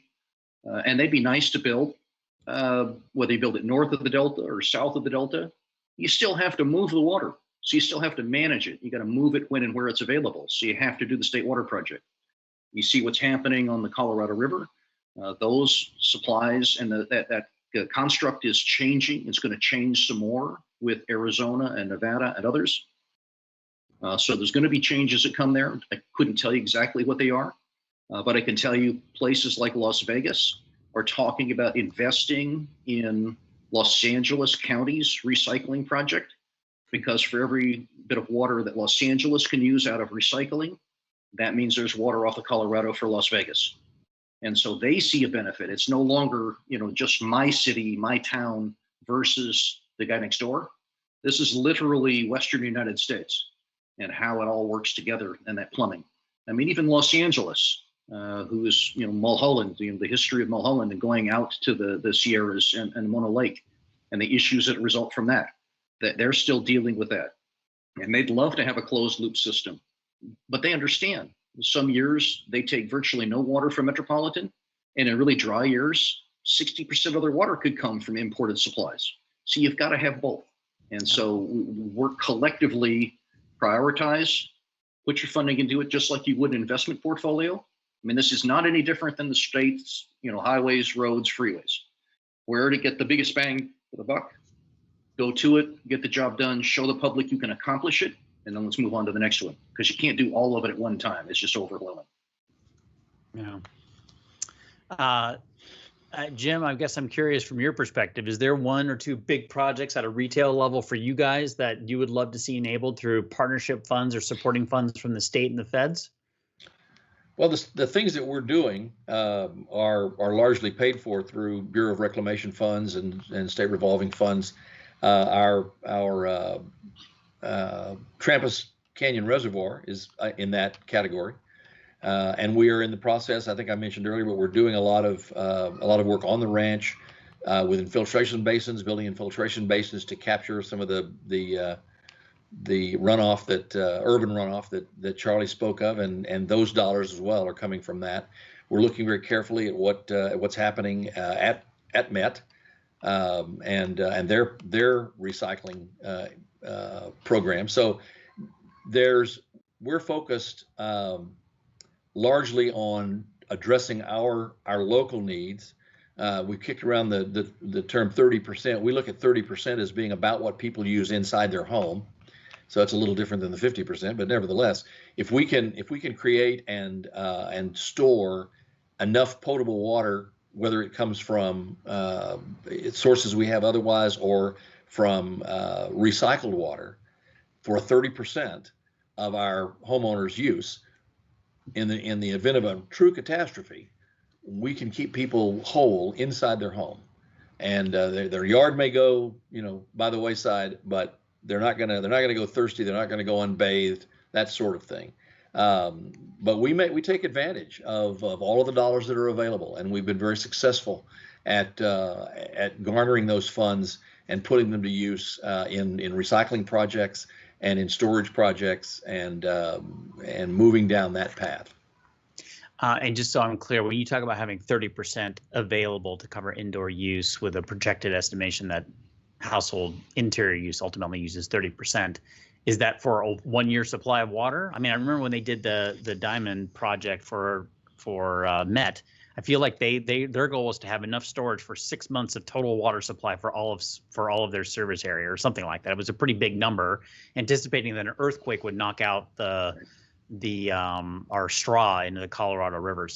and they'd be nice to build. Whether you build it north of the Delta or south of the Delta, you still have to move the water. So you still have to manage it. You got to move it when and where it's available. So you have to do the state water project. You see what's happening on the Colorado River. Those supplies and that construct is changing. It's going to change some more with Arizona and Nevada and others. So there's going to be changes that come there. I couldn't tell you exactly what they are, but I can tell you places like Las Vegas are talking about investing in Los Angeles County's recycling project, because for every bit of water that Los Angeles can use out of recycling, that means there's water off of Colorado for Las Vegas. And so they see a benefit. It's no longer, just my city, my town versus the guy next door. This is literally Western United States and how it all works together and that plumbing. I mean, even Los Angeles, who is, Mulholland, the history of Mulholland and going out to the Sierras and Mono Lake and the issues that result from that they're still dealing with that. And they'd love to have a closed loop system, but they understand some years they take virtually no water from Metropolitan. And in really dry years, 60% of their water could come from imported supplies. So you've got to have both. And so work collectively, prioritize, put your funding into it just like you would an investment portfolio. I mean, this is not any different than the state's, highways, roads, freeways. Where to get the biggest bang for the buck, go to it, get the job done, show the public you can accomplish it, and then let's move on to the next one, because you can't do all of it at one time. It's just overwhelming. Yeah. Jim, I guess I'm curious from your perspective, is there one or two big projects at a retail level for you guys that you would love to see enabled through partnership funds or supporting funds from the state and the feds? Well, the things that we're doing are largely paid for through Bureau of Reclamation funds and state revolving funds. Our Trampas Canyon Reservoir is in that category. And we are in the process, I think I mentioned earlier, but we're doing a lot of work on the ranch with infiltration basins, building infiltration basins to capture some of the runoff urban runoff that Charley spoke of, and those dollars as well are coming from that. We're looking very carefully at what's happening at Met and their recycling program. So we're focused largely on addressing our local needs. We kicked around the term 30%. We look at 30% as being about what people use inside their home. So it's a little different than the 50%, but nevertheless, if we can create and store enough potable water, whether it comes from sources we have otherwise or from recycled water, for 30% of our homeowners' use, in the event of a true catastrophe, we can keep people whole inside their home, and their yard may go by the wayside, but they're not gonna go thirsty. They're not gonna go unbathed, that sort of thing. But we take advantage of all of the dollars that are available, and we've been very successful at garnering those funds and putting them to use in recycling projects and in storage projects and moving down that path. And just so I'm clear, when you talk about having 30% available to cover indoor use with a projected estimation that household interior use ultimately uses 30%, is that for a 1-year supply of water? I mean, I remember when they did the Diamond project for Met, I feel like their goal was to have enough storage for 6 months of total water supply for all of their service area or something like that. It was a pretty big number, anticipating that an earthquake would knock out our straw into the Colorado River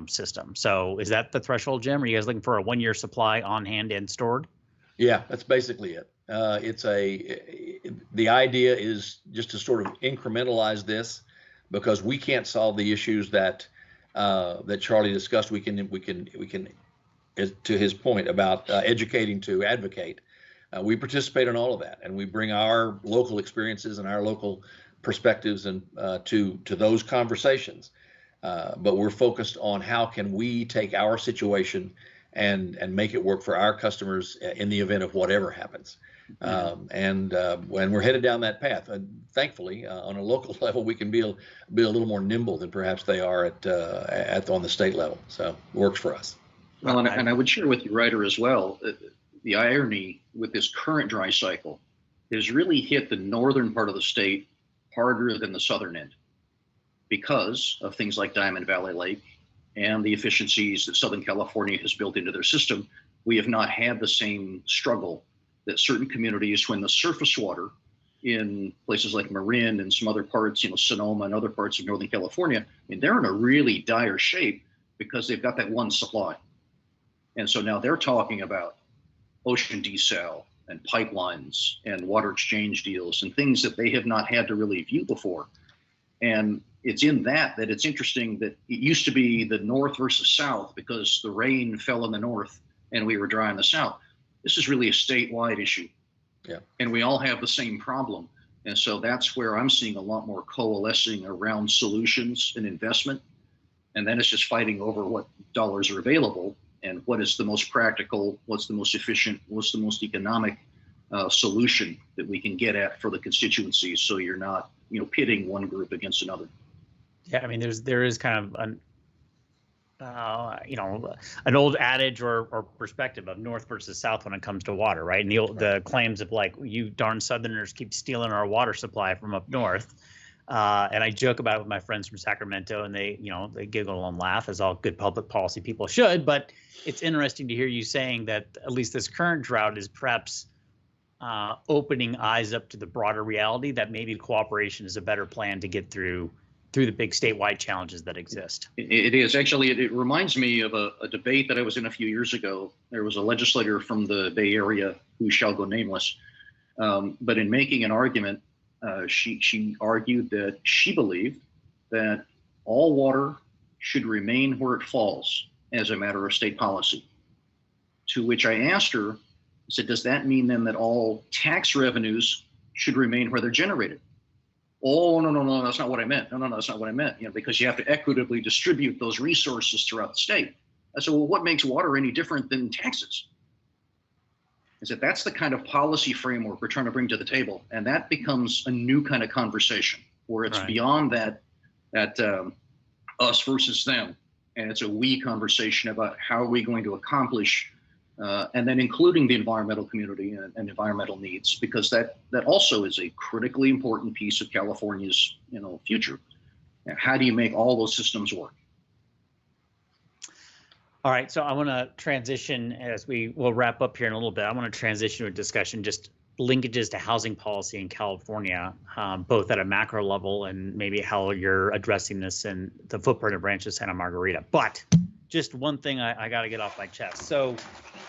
system. So is that the threshold, Jim? Are you guys looking for a 1-year supply on hand and stored? Yeah, that's basically it. The idea is just to sort of incrementalize this, because we can't solve the issues that Charley discussed. We can, to his point about educating to advocate. We participate in all of that, and we bring our local experiences and our local perspectives and to those conversations. But we're focused on how can we take our situation and make it work for our customers in the event of whatever happens. And when we're headed down that path, thankfully, on a local level, we can be a little more nimble than perhaps they are on the state level. So it works for us. Well, and I would share with you, Ryder, as well, the irony with this current dry cycle has really hit the northern part of the state harder than the southern end because of things like Diamond Valley Lake and the efficiencies that Southern California has built into their system. We have not had the same struggle that certain communities, when the surface water in places like Marin and some other parts, Sonoma and other parts of Northern California, I mean, they're in a really dire shape because they've got that one supply. And so now they're talking about ocean desal and pipelines and water exchange deals and things that they have not had to really view before. And it's in that it's interesting that it used to be the north versus south because the rain fell in the north and we were dry in the south. This is really a statewide issue. Yeah. And we all have the same problem. And so that's where I'm seeing a lot more coalescing around solutions and investment. And then it's just fighting over what dollars are available and what is the most practical, what's the most efficient, what's the most economic solution that we can get at for the constituencies, so you're not, pitting one group against another. Yeah, I mean, there is kind of an old adage or perspective of North versus South when it comes to water, right? And the claims of like, you darn Southerners keep stealing our water supply from up north. And I joke about it with my friends from Sacramento, and they giggle and laugh, as all good public policy people should. But it's interesting to hear you saying that at least this current drought is perhaps opening eyes up to the broader reality that maybe cooperation is a better plan to get through the big statewide challenges that exist. It is. Actually, it reminds me of a debate that I was in a few years ago. There was a legislator from the Bay Area who shall go nameless. But in making an argument, she argued that she believed that all water should remain where it falls as a matter of state policy. To which I asked her, I said, does that mean then that all tax revenues should remain where they're generated? Oh, no, that's not what I meant. No, that's not what I meant. Because you have to equitably distribute those resources throughout the state. I said, well, what makes water any different than taxes? I said, that's the kind of policy framework we're trying to bring to the table. And that becomes a new kind of conversation where it's beyond that us versus them. And it's a we conversation about how are we going to accomplish and then including the environmental community and environmental needs, because that also is a critically important piece of California's future. And how do you make all those systems work? All right, so I want to transition as we'll wrap up here in a little bit. I want to transition to a discussion just linkages to housing policy in California, both at a macro level and maybe how you're addressing this in the footprint of Rancho Santa Margarita. But just one thing I got to get off my chest. So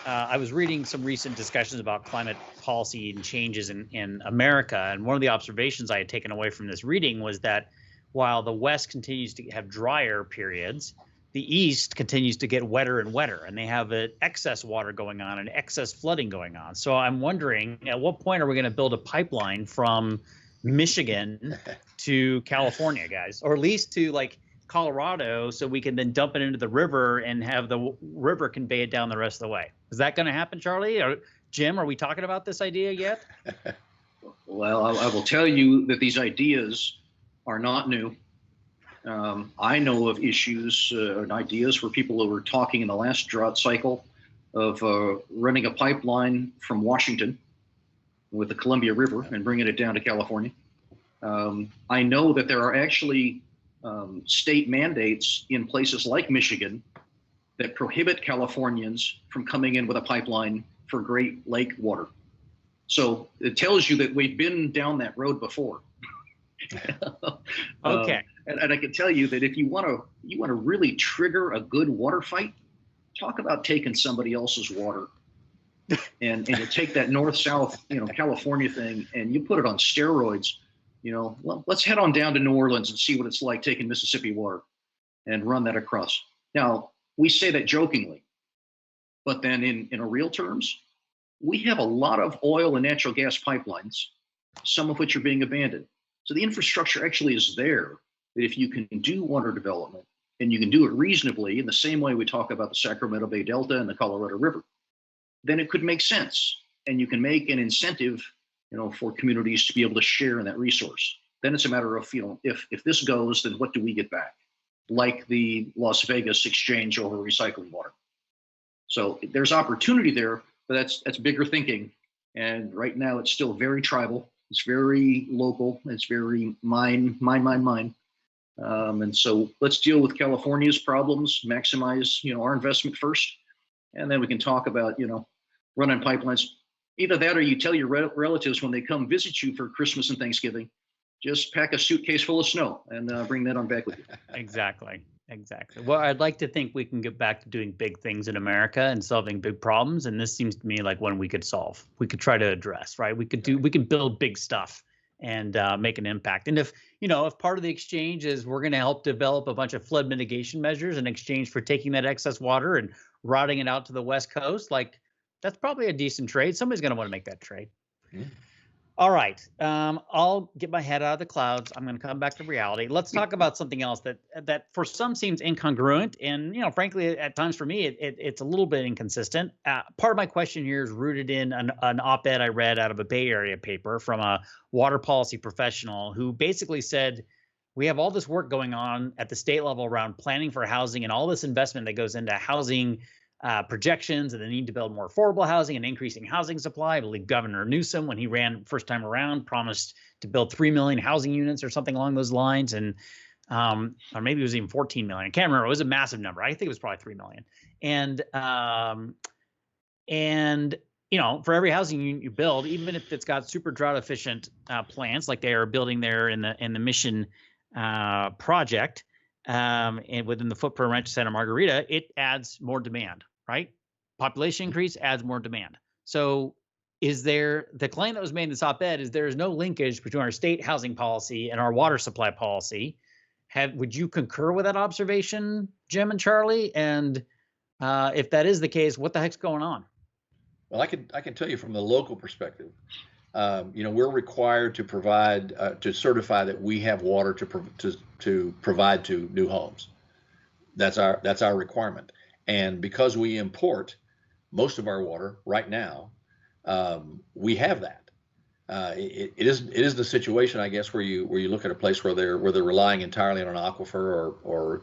I was reading some recent discussions about climate policy and changes in America. And one of the observations I had taken away from this reading was that while the West continues to have drier periods, the East continues to get wetter and wetter, and they have excess water going on and excess flooding going on. So I'm wondering, at what point are we going to build a pipeline from Michigan to California, guys, or at least to like Colorado, so we can then dump it into the river and have the river convey it down the rest of the way? Is that going to happen, Charlie? Or Jim, are we talking about this idea yet? Well, I will tell you that these ideas are not new. I know of issues and ideas where people were talking in the last drought cycle of running a pipeline from Washington with the Columbia River and bringing it down to California. I know that there are actually state mandates in places like Michigan that prohibit Californians from coming in with a pipeline for Great Lake water. So it tells you that we've been down that road before. Okay. And I can tell you that if you want to really trigger a good water fight, talk about taking somebody else's water, and you take that north-south California thing and you put it on steroids. Well, let's head on down to New Orleans and see what it's like taking Mississippi water and run that across. Now, we say that jokingly, but then in real terms, we have a lot of oil and natural gas pipelines, some of which are being abandoned. So the infrastructure actually is there, that if you can do water development and you can do it reasonably in the same way we talk about the Sacramento Bay Delta and the Colorado River, then it could make sense. And you can make an incentive, for communities to be able to share in that resource. Then it's a matter of, if this goes, then what do we get back? Like the Las Vegas exchange over recycling water. So there's opportunity there, but that's bigger thinking. And right now it's still very tribal. It's very local. It's very mine. And so let's deal with California's problems, maximize, our investment first. And then we can talk about, running pipelines. Either that or you tell your relatives when they come visit you for Christmas and Thanksgiving, just pack a suitcase full of snow and bring that on back with you. Exactly. Well, I'd like to think we can get back to doing big things in America and solving big problems. And this seems to me like one we could solve. We could try to address, right? We can build big stuff and make an impact. And if part of the exchange is we're going to help develop a bunch of flood mitigation measures in exchange for taking that excess water and routing it out to the West Coast, like that's probably a decent trade. Somebody's going to want to make that trade. Mm-hmm. All right. I'll get my head out of the clouds. I'm going to come back to reality. Let's talk about something else that for some seems incongruent. And, frankly, at times for me, it's a little bit inconsistent. Part of my question here is rooted in an op-ed I read out of a Bay Area paper from a water policy professional who basically said we have all this work going on at the state level around planning for housing and all this investment that goes into housing projections and the need to build more affordable housing and increasing housing supply. I believe Governor Newsom, when he ran first time around, promised to build 3 million housing units or something along those lines. And or maybe it was even 14 million. I can't remember. It was a massive number. I think it was probably 3 million. And you know, for every housing unit you build, even if it's got super drought efficient plants like they are building there in the Mission project, and within the footprint of Rancho Santa Margarita, it adds more demand, right? Population increase adds more demand. So is there, the claim that was made in this op-ed is there is no linkage between our state housing policy and our water supply policy. Would you concur with that observation, Jim and Charlie? And if that is the case, what the heck's going on? Well, I can tell you from the local perspective, you know, we're required to provide, to certify that we have water to provide to new homes. That's our requirement. And because we import most of our water right now, we have that. It is the situation, I guess, where you look at a place where they're relying entirely on an aquifer or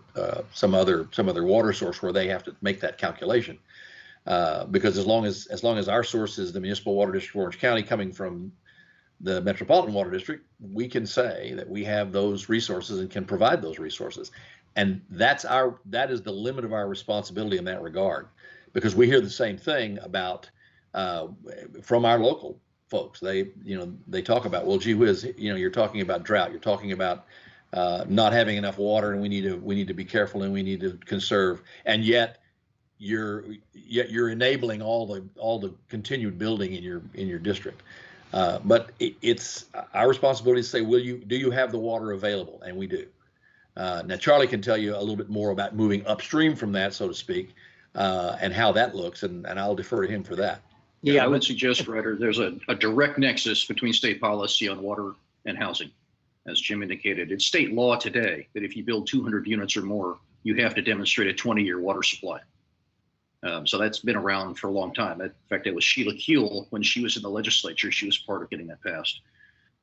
some other water source where they have to make that calculation. Because as long as our source is the municipal water district of Orange County coming from the metropolitan water district, we can say that we have those resources and can provide those resources. And that is the limit of our responsibility in that regard, because we hear the same thing about from our local folks. They talk about, well, gee whiz, you're talking about drought, you're talking about not having enough water, and we need to be careful and we need to conserve, and yet you're enabling all the continued building in your district. But it's our responsibility to say, do you have the water available? And we do. Now Charlie can tell you a little bit more about moving upstream from that, so to speak, and how that looks, and I'll defer to him for that. Yeah, I would suggest, Ryder, there's a direct nexus between state policy on water and housing. As Jim indicated, it's state law today that if you build 200 units or more, you have to demonstrate a 20-year water supply. So that's been around for a long time. In fact, it was Sheila Kuehl, when she was in the legislature, she was part of getting that passed.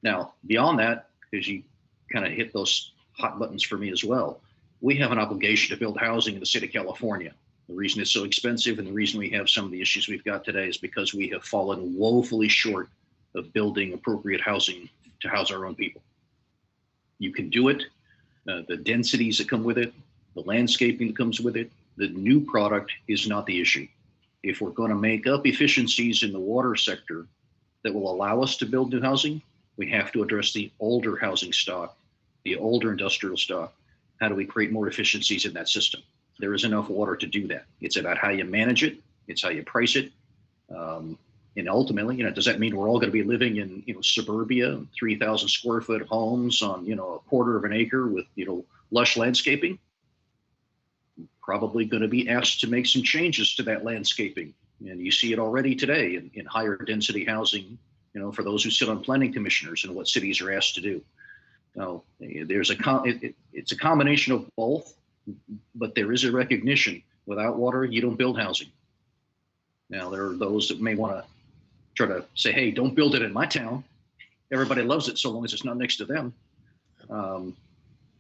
Now, beyond that, as you kind of hit those hot buttons for me as well, we have an obligation to build housing in the state of California. The reason it's so expensive and the reason we have some of the issues we've got today is because we have fallen woefully short of building appropriate housing to house our own people. You can do it. The densities that come with it, the landscaping that comes with it, the new product is not the issue. If we're going to make up efficiencies in the water sector that will allow us to build new housing, we have to address the older housing stock, the older industrial stock. How do we create more efficiencies in that system? There is enough water to do that. It's about how you manage it. It's how you price it. And ultimately, does that mean we're all going to be living in, suburbia, 3,000 square foot homes on, a quarter of an acre with, lush landscaping? Probably going to be asked to make some changes to that landscaping. And you see it already today in higher density housing, for those who sit on planning commissioners and what cities are asked to do. So it's a combination of both, but there is a recognition without water, you don't build housing. Now, there are those that may want to try to say, hey, don't build it in my town. Everybody loves it so long as it's not next to them.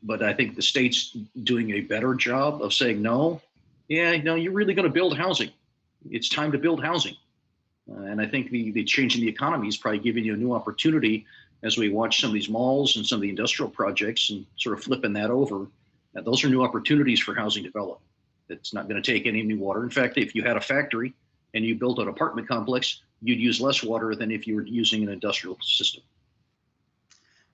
But I think the state's doing a better job of saying, no, you're really going to build housing. It's time to build housing. And I think the change in the economy is probably giving you a new opportunity as we watch some of these malls and some of the industrial projects and sort of flipping that over. Those are new opportunities for housing development. It's not going to take any new water. In fact, if you had a factory and you built an apartment complex, you'd use less water than if you were using an industrial system.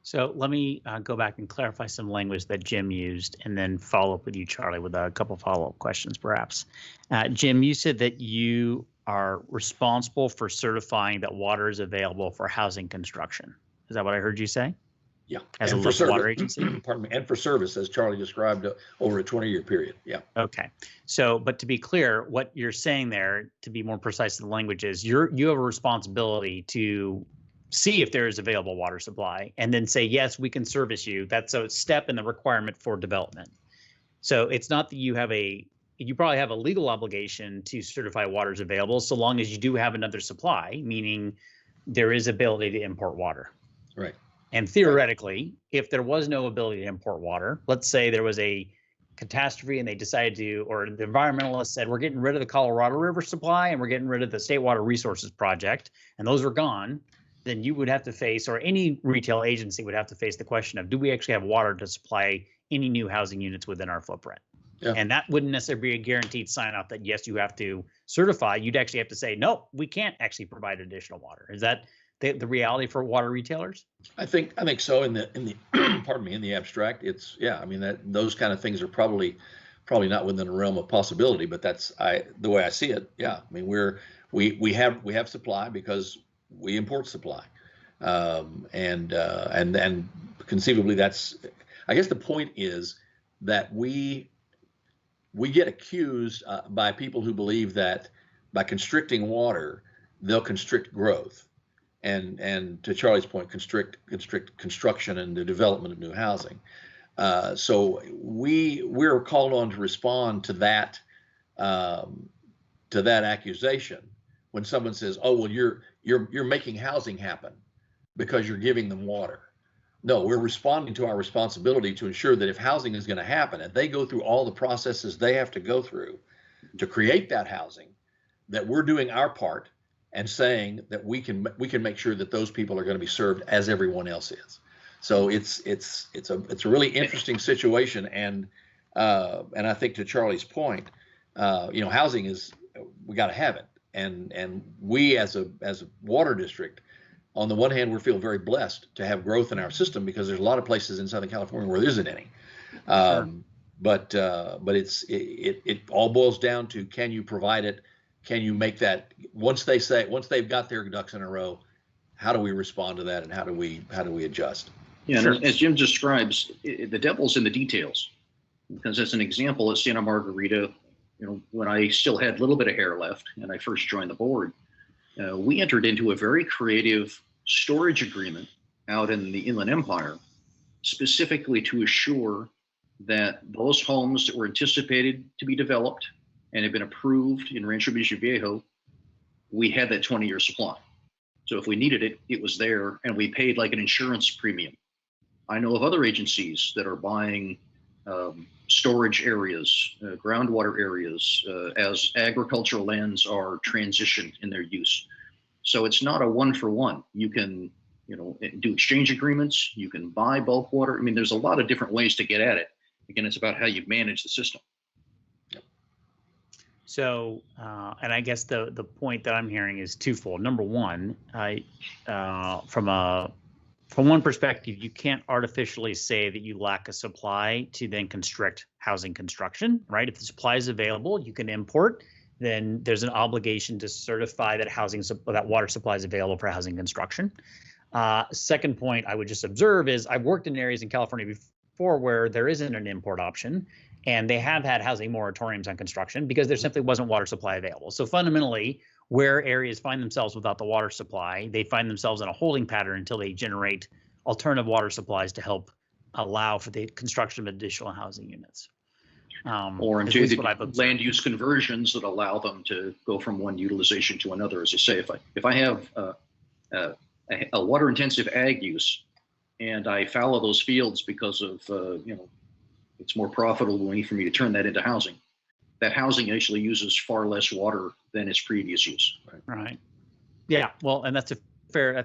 So let me go back and clarify some language that Jim used and then follow up with you, Charlie, with a couple follow-up questions, perhaps. Jim, you said that you are responsible for certifying that water is available for housing construction. Is that what I heard you say? Yeah. As a local water agency? Pardon me, and for service, as Charlie described, over a 20-year period. Yeah. Okay. So, but to be clear, what you're saying there, to be more precise in the language, is you have a responsibility to see if there is available water supply and then say, yes, we can service you. That's a step in the requirement for development. So it's not that you probably have a legal obligation to certify water is available so long as you do have another supply, meaning there is ability to import water. Right. And theoretically, if there was no ability to import water, let's say there was a catastrophe and they decided to, or the environmentalists said, we're getting rid of the Colorado River supply and we're getting rid of the State Water Resources Project, and those are gone, then you would have to face, or any retail agency would have to face the question of, do we actually have water to supply any new housing units within our footprint? Yeah. And that wouldn't necessarily be a guaranteed sign off that, yes, you have to certify. You'd actually have to say, no, we can't actually provide additional water. Is that the reality for water retailers? I think so. In the pardon me, in the abstract, it's, yeah. I mean, that those kind of things are probably not within the realm of possibility. But that's the way I see it. Yeah. I mean, we have supply because we import supply, and conceivably that's. I guess the point is that we get accused by people who believe that by constricting water, they'll constrict growth. And to Charlie's point, constrict construction and the development of new housing. So we're called on to respond to that accusation when someone says, "Oh, well, you're making housing happen because you're giving them water." No, we're responding to our responsibility to ensure that if housing is going to happen and they go through all the processes they have to go through to create that housing, that we're doing our part and saying that we can make sure that those people are going to be served as everyone else is. So it's a really interesting situation, and I think to Charlie's point, housing is, we got to have it, and we as a water district, on the one hand, we feel very blessed to have growth in our system because there's a lot of places in Southern California where there isn't any. Sure. But it all boils down to, can you provide it? Can you make that, once they've got their ducks in a row, how do we respond to that, and how do we adjust? Yeah, sure. And as Jim describes, the devil's in the details. Because as an example, at Santa Margarita, when I still had a little bit of hair left and I first joined the board, we entered into a very creative storage agreement out in the Inland Empire, specifically to assure that those homes that were anticipated to be developed and had been approved in Rancho Viejo, we had that 20-year supply. So if we needed it, it was there, and we paid like an insurance premium. I know of other agencies that are buying storage areas, groundwater areas, as agricultural lands are transitioned in their use. So it's not a one-for-one. You can, do exchange agreements. You can buy bulk water. I mean, there's a lot of different ways to get at it. Again, it's about how you manage the system. So, and I guess the point that I'm hearing is twofold. Number one, from one perspective, you can't artificially say that you lack a supply to then constrict housing construction, right? If the supply is available, you can import. Then there's an obligation to certify that water supply is available for housing construction. Second point I would just observe is, I've worked in areas in California before where there isn't an import option, and they have had housing moratoriums on construction because there simply wasn't water supply available. So fundamentally, where areas find themselves without the water supply, they find themselves in a holding pattern until they generate alternative water supplies to help allow for the construction of additional housing units. Or into the land use conversions that allow them to go from one utilization to another. As you say, if I have a water intensive ag use and I fallow those fields because of it's more profitable for me to turn that into housing. That housing actually uses far less water than its previous use. Right. Yeah. Well, and that's a fair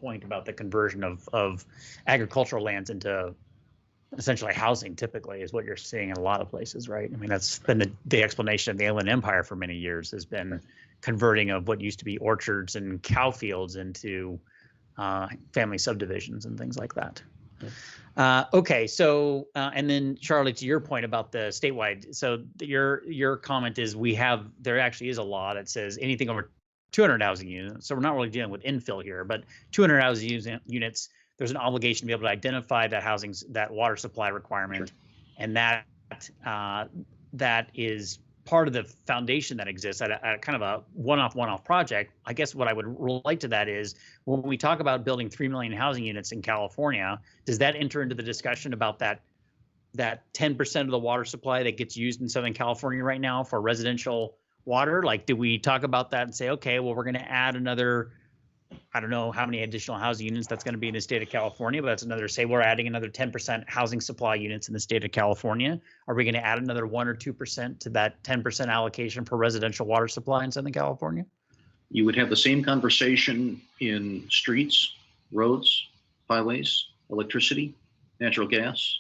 point about the conversion of agricultural lands into essentially housing. Typically, is what you're seeing in a lot of places, right? I mean, that's been the explanation of the Inland Empire for many years, has been converting of what used to be orchards and cow fields into family subdivisions and things like that. Okay, so and then Charley, to your point about the statewide, so your comment is there actually is a law that says anything over 200 housing units. So we're not really dealing with infill here, but 200 housing units, there's an obligation to be able to identify that water supply requirement, sure. And that is part of the foundation that exists at a kind of a one-off project. I guess what I would relate to that is, when we talk about building 3 million housing units in California, does that enter into the discussion about that 10% of the water supply that gets used in Southern California right now for residential water? Like, do we talk about that and say, okay, well, we're going to add another I don't know how many additional housing units that's going to be in the state of California, but that's another, say we're adding another 10% housing supply units in the state of California. Are we going to add another 1 or 2% to that 10% allocation for residential water supply in Southern California? You would have the same conversation in streets, roads, highways, electricity, natural gas.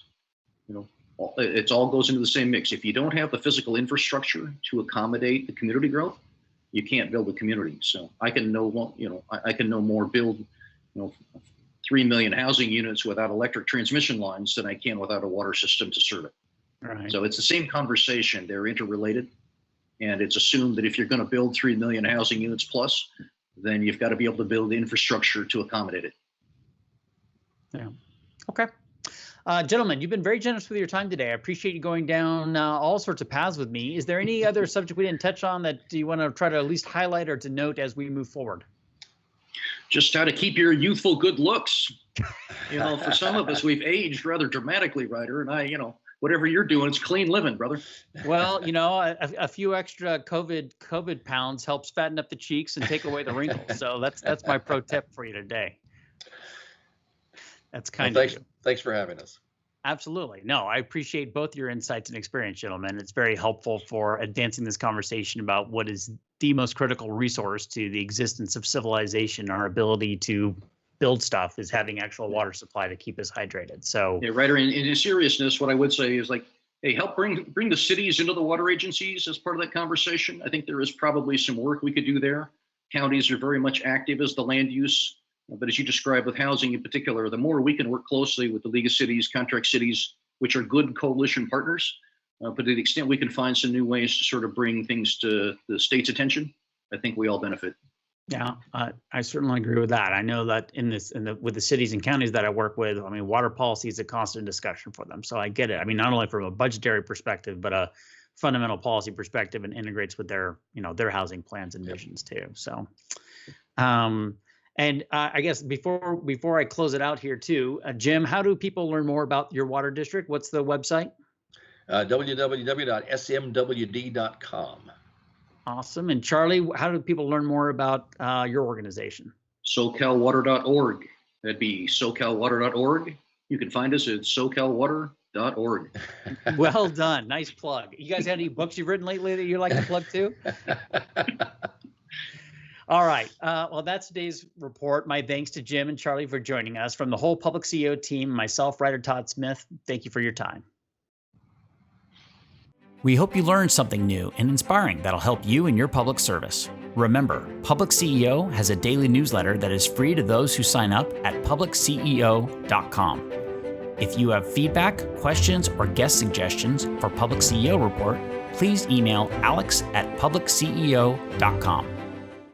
It all goes into the same mix. If you don't have the physical infrastructure to accommodate the community growth, you can't build a community. So I can no more build 3 million housing units without electric transmission lines than I can without a water system to serve it. Right. So it's the same conversation. They're interrelated, and it's assumed that if you're going to build 3 million housing units plus, then you've got to be able to build the infrastructure to accommodate it. Yeah. Okay. Gentlemen, you've been very generous with your time today. I appreciate you going down all sorts of paths with me. Is there any other subject we didn't touch on that you want to try to at least highlight or to note as we move forward? Just how to keep your youthful good looks. For some of us, we've aged rather dramatically, Ryder, and whatever you're doing, it's clean living, brother. Well, a few extra COVID pounds helps fatten up the cheeks and take away the wrinkles. So that's my pro tip for you today. That's kind of you. Thanks for having us. Absolutely. No, I appreciate both your insights and experience, gentlemen. It's very helpful for advancing this conversation about what is the most critical resource to the existence of civilization. Our ability to build stuff is having actual water supply to keep us hydrated. So, yeah, Ryder, in seriousness, what I would say is hey, help bring the cities into the water agencies as part of that conversation. I think there is probably some work we could do there. Counties are very much active as the land use. But as you described with housing in particular, the more we can work closely with the League of Cities, contract cities, which are good coalition partners, but to the extent we can find some new ways to sort of bring things to the state's attention, I think we all benefit. Yeah, I certainly agree with that. I know that with the cities and counties that I work with, water policy is a constant discussion for them. So I get it. Not only from a budgetary perspective, but a fundamental policy perspective, and integrates with their housing plans and visions too. So, and I guess before I close it out here too, Jim, how do people learn more about your water district? What's the website? www.smwd.com. Awesome. And Charley, how do people learn more about your organization? SoCalWater.org. That'd be SoCalWater.org. You can find us at SoCalWater.org. Well done. Nice plug. You guys have any books you've written lately that you like to plug too? All right. Well, that's today's report. My thanks to Jim and Charley for joining us. From the whole PublicCEO team, myself, Ryder, Todd Smith, thank you for your time. We hope you learned something new and inspiring that'll help you in your public service. Remember, PublicCEO has a daily newsletter that is free to those who sign up at PublicCEO.com. If you have feedback, questions, or guest suggestions for PublicCEO Report, please email alex@PublicCEO.com.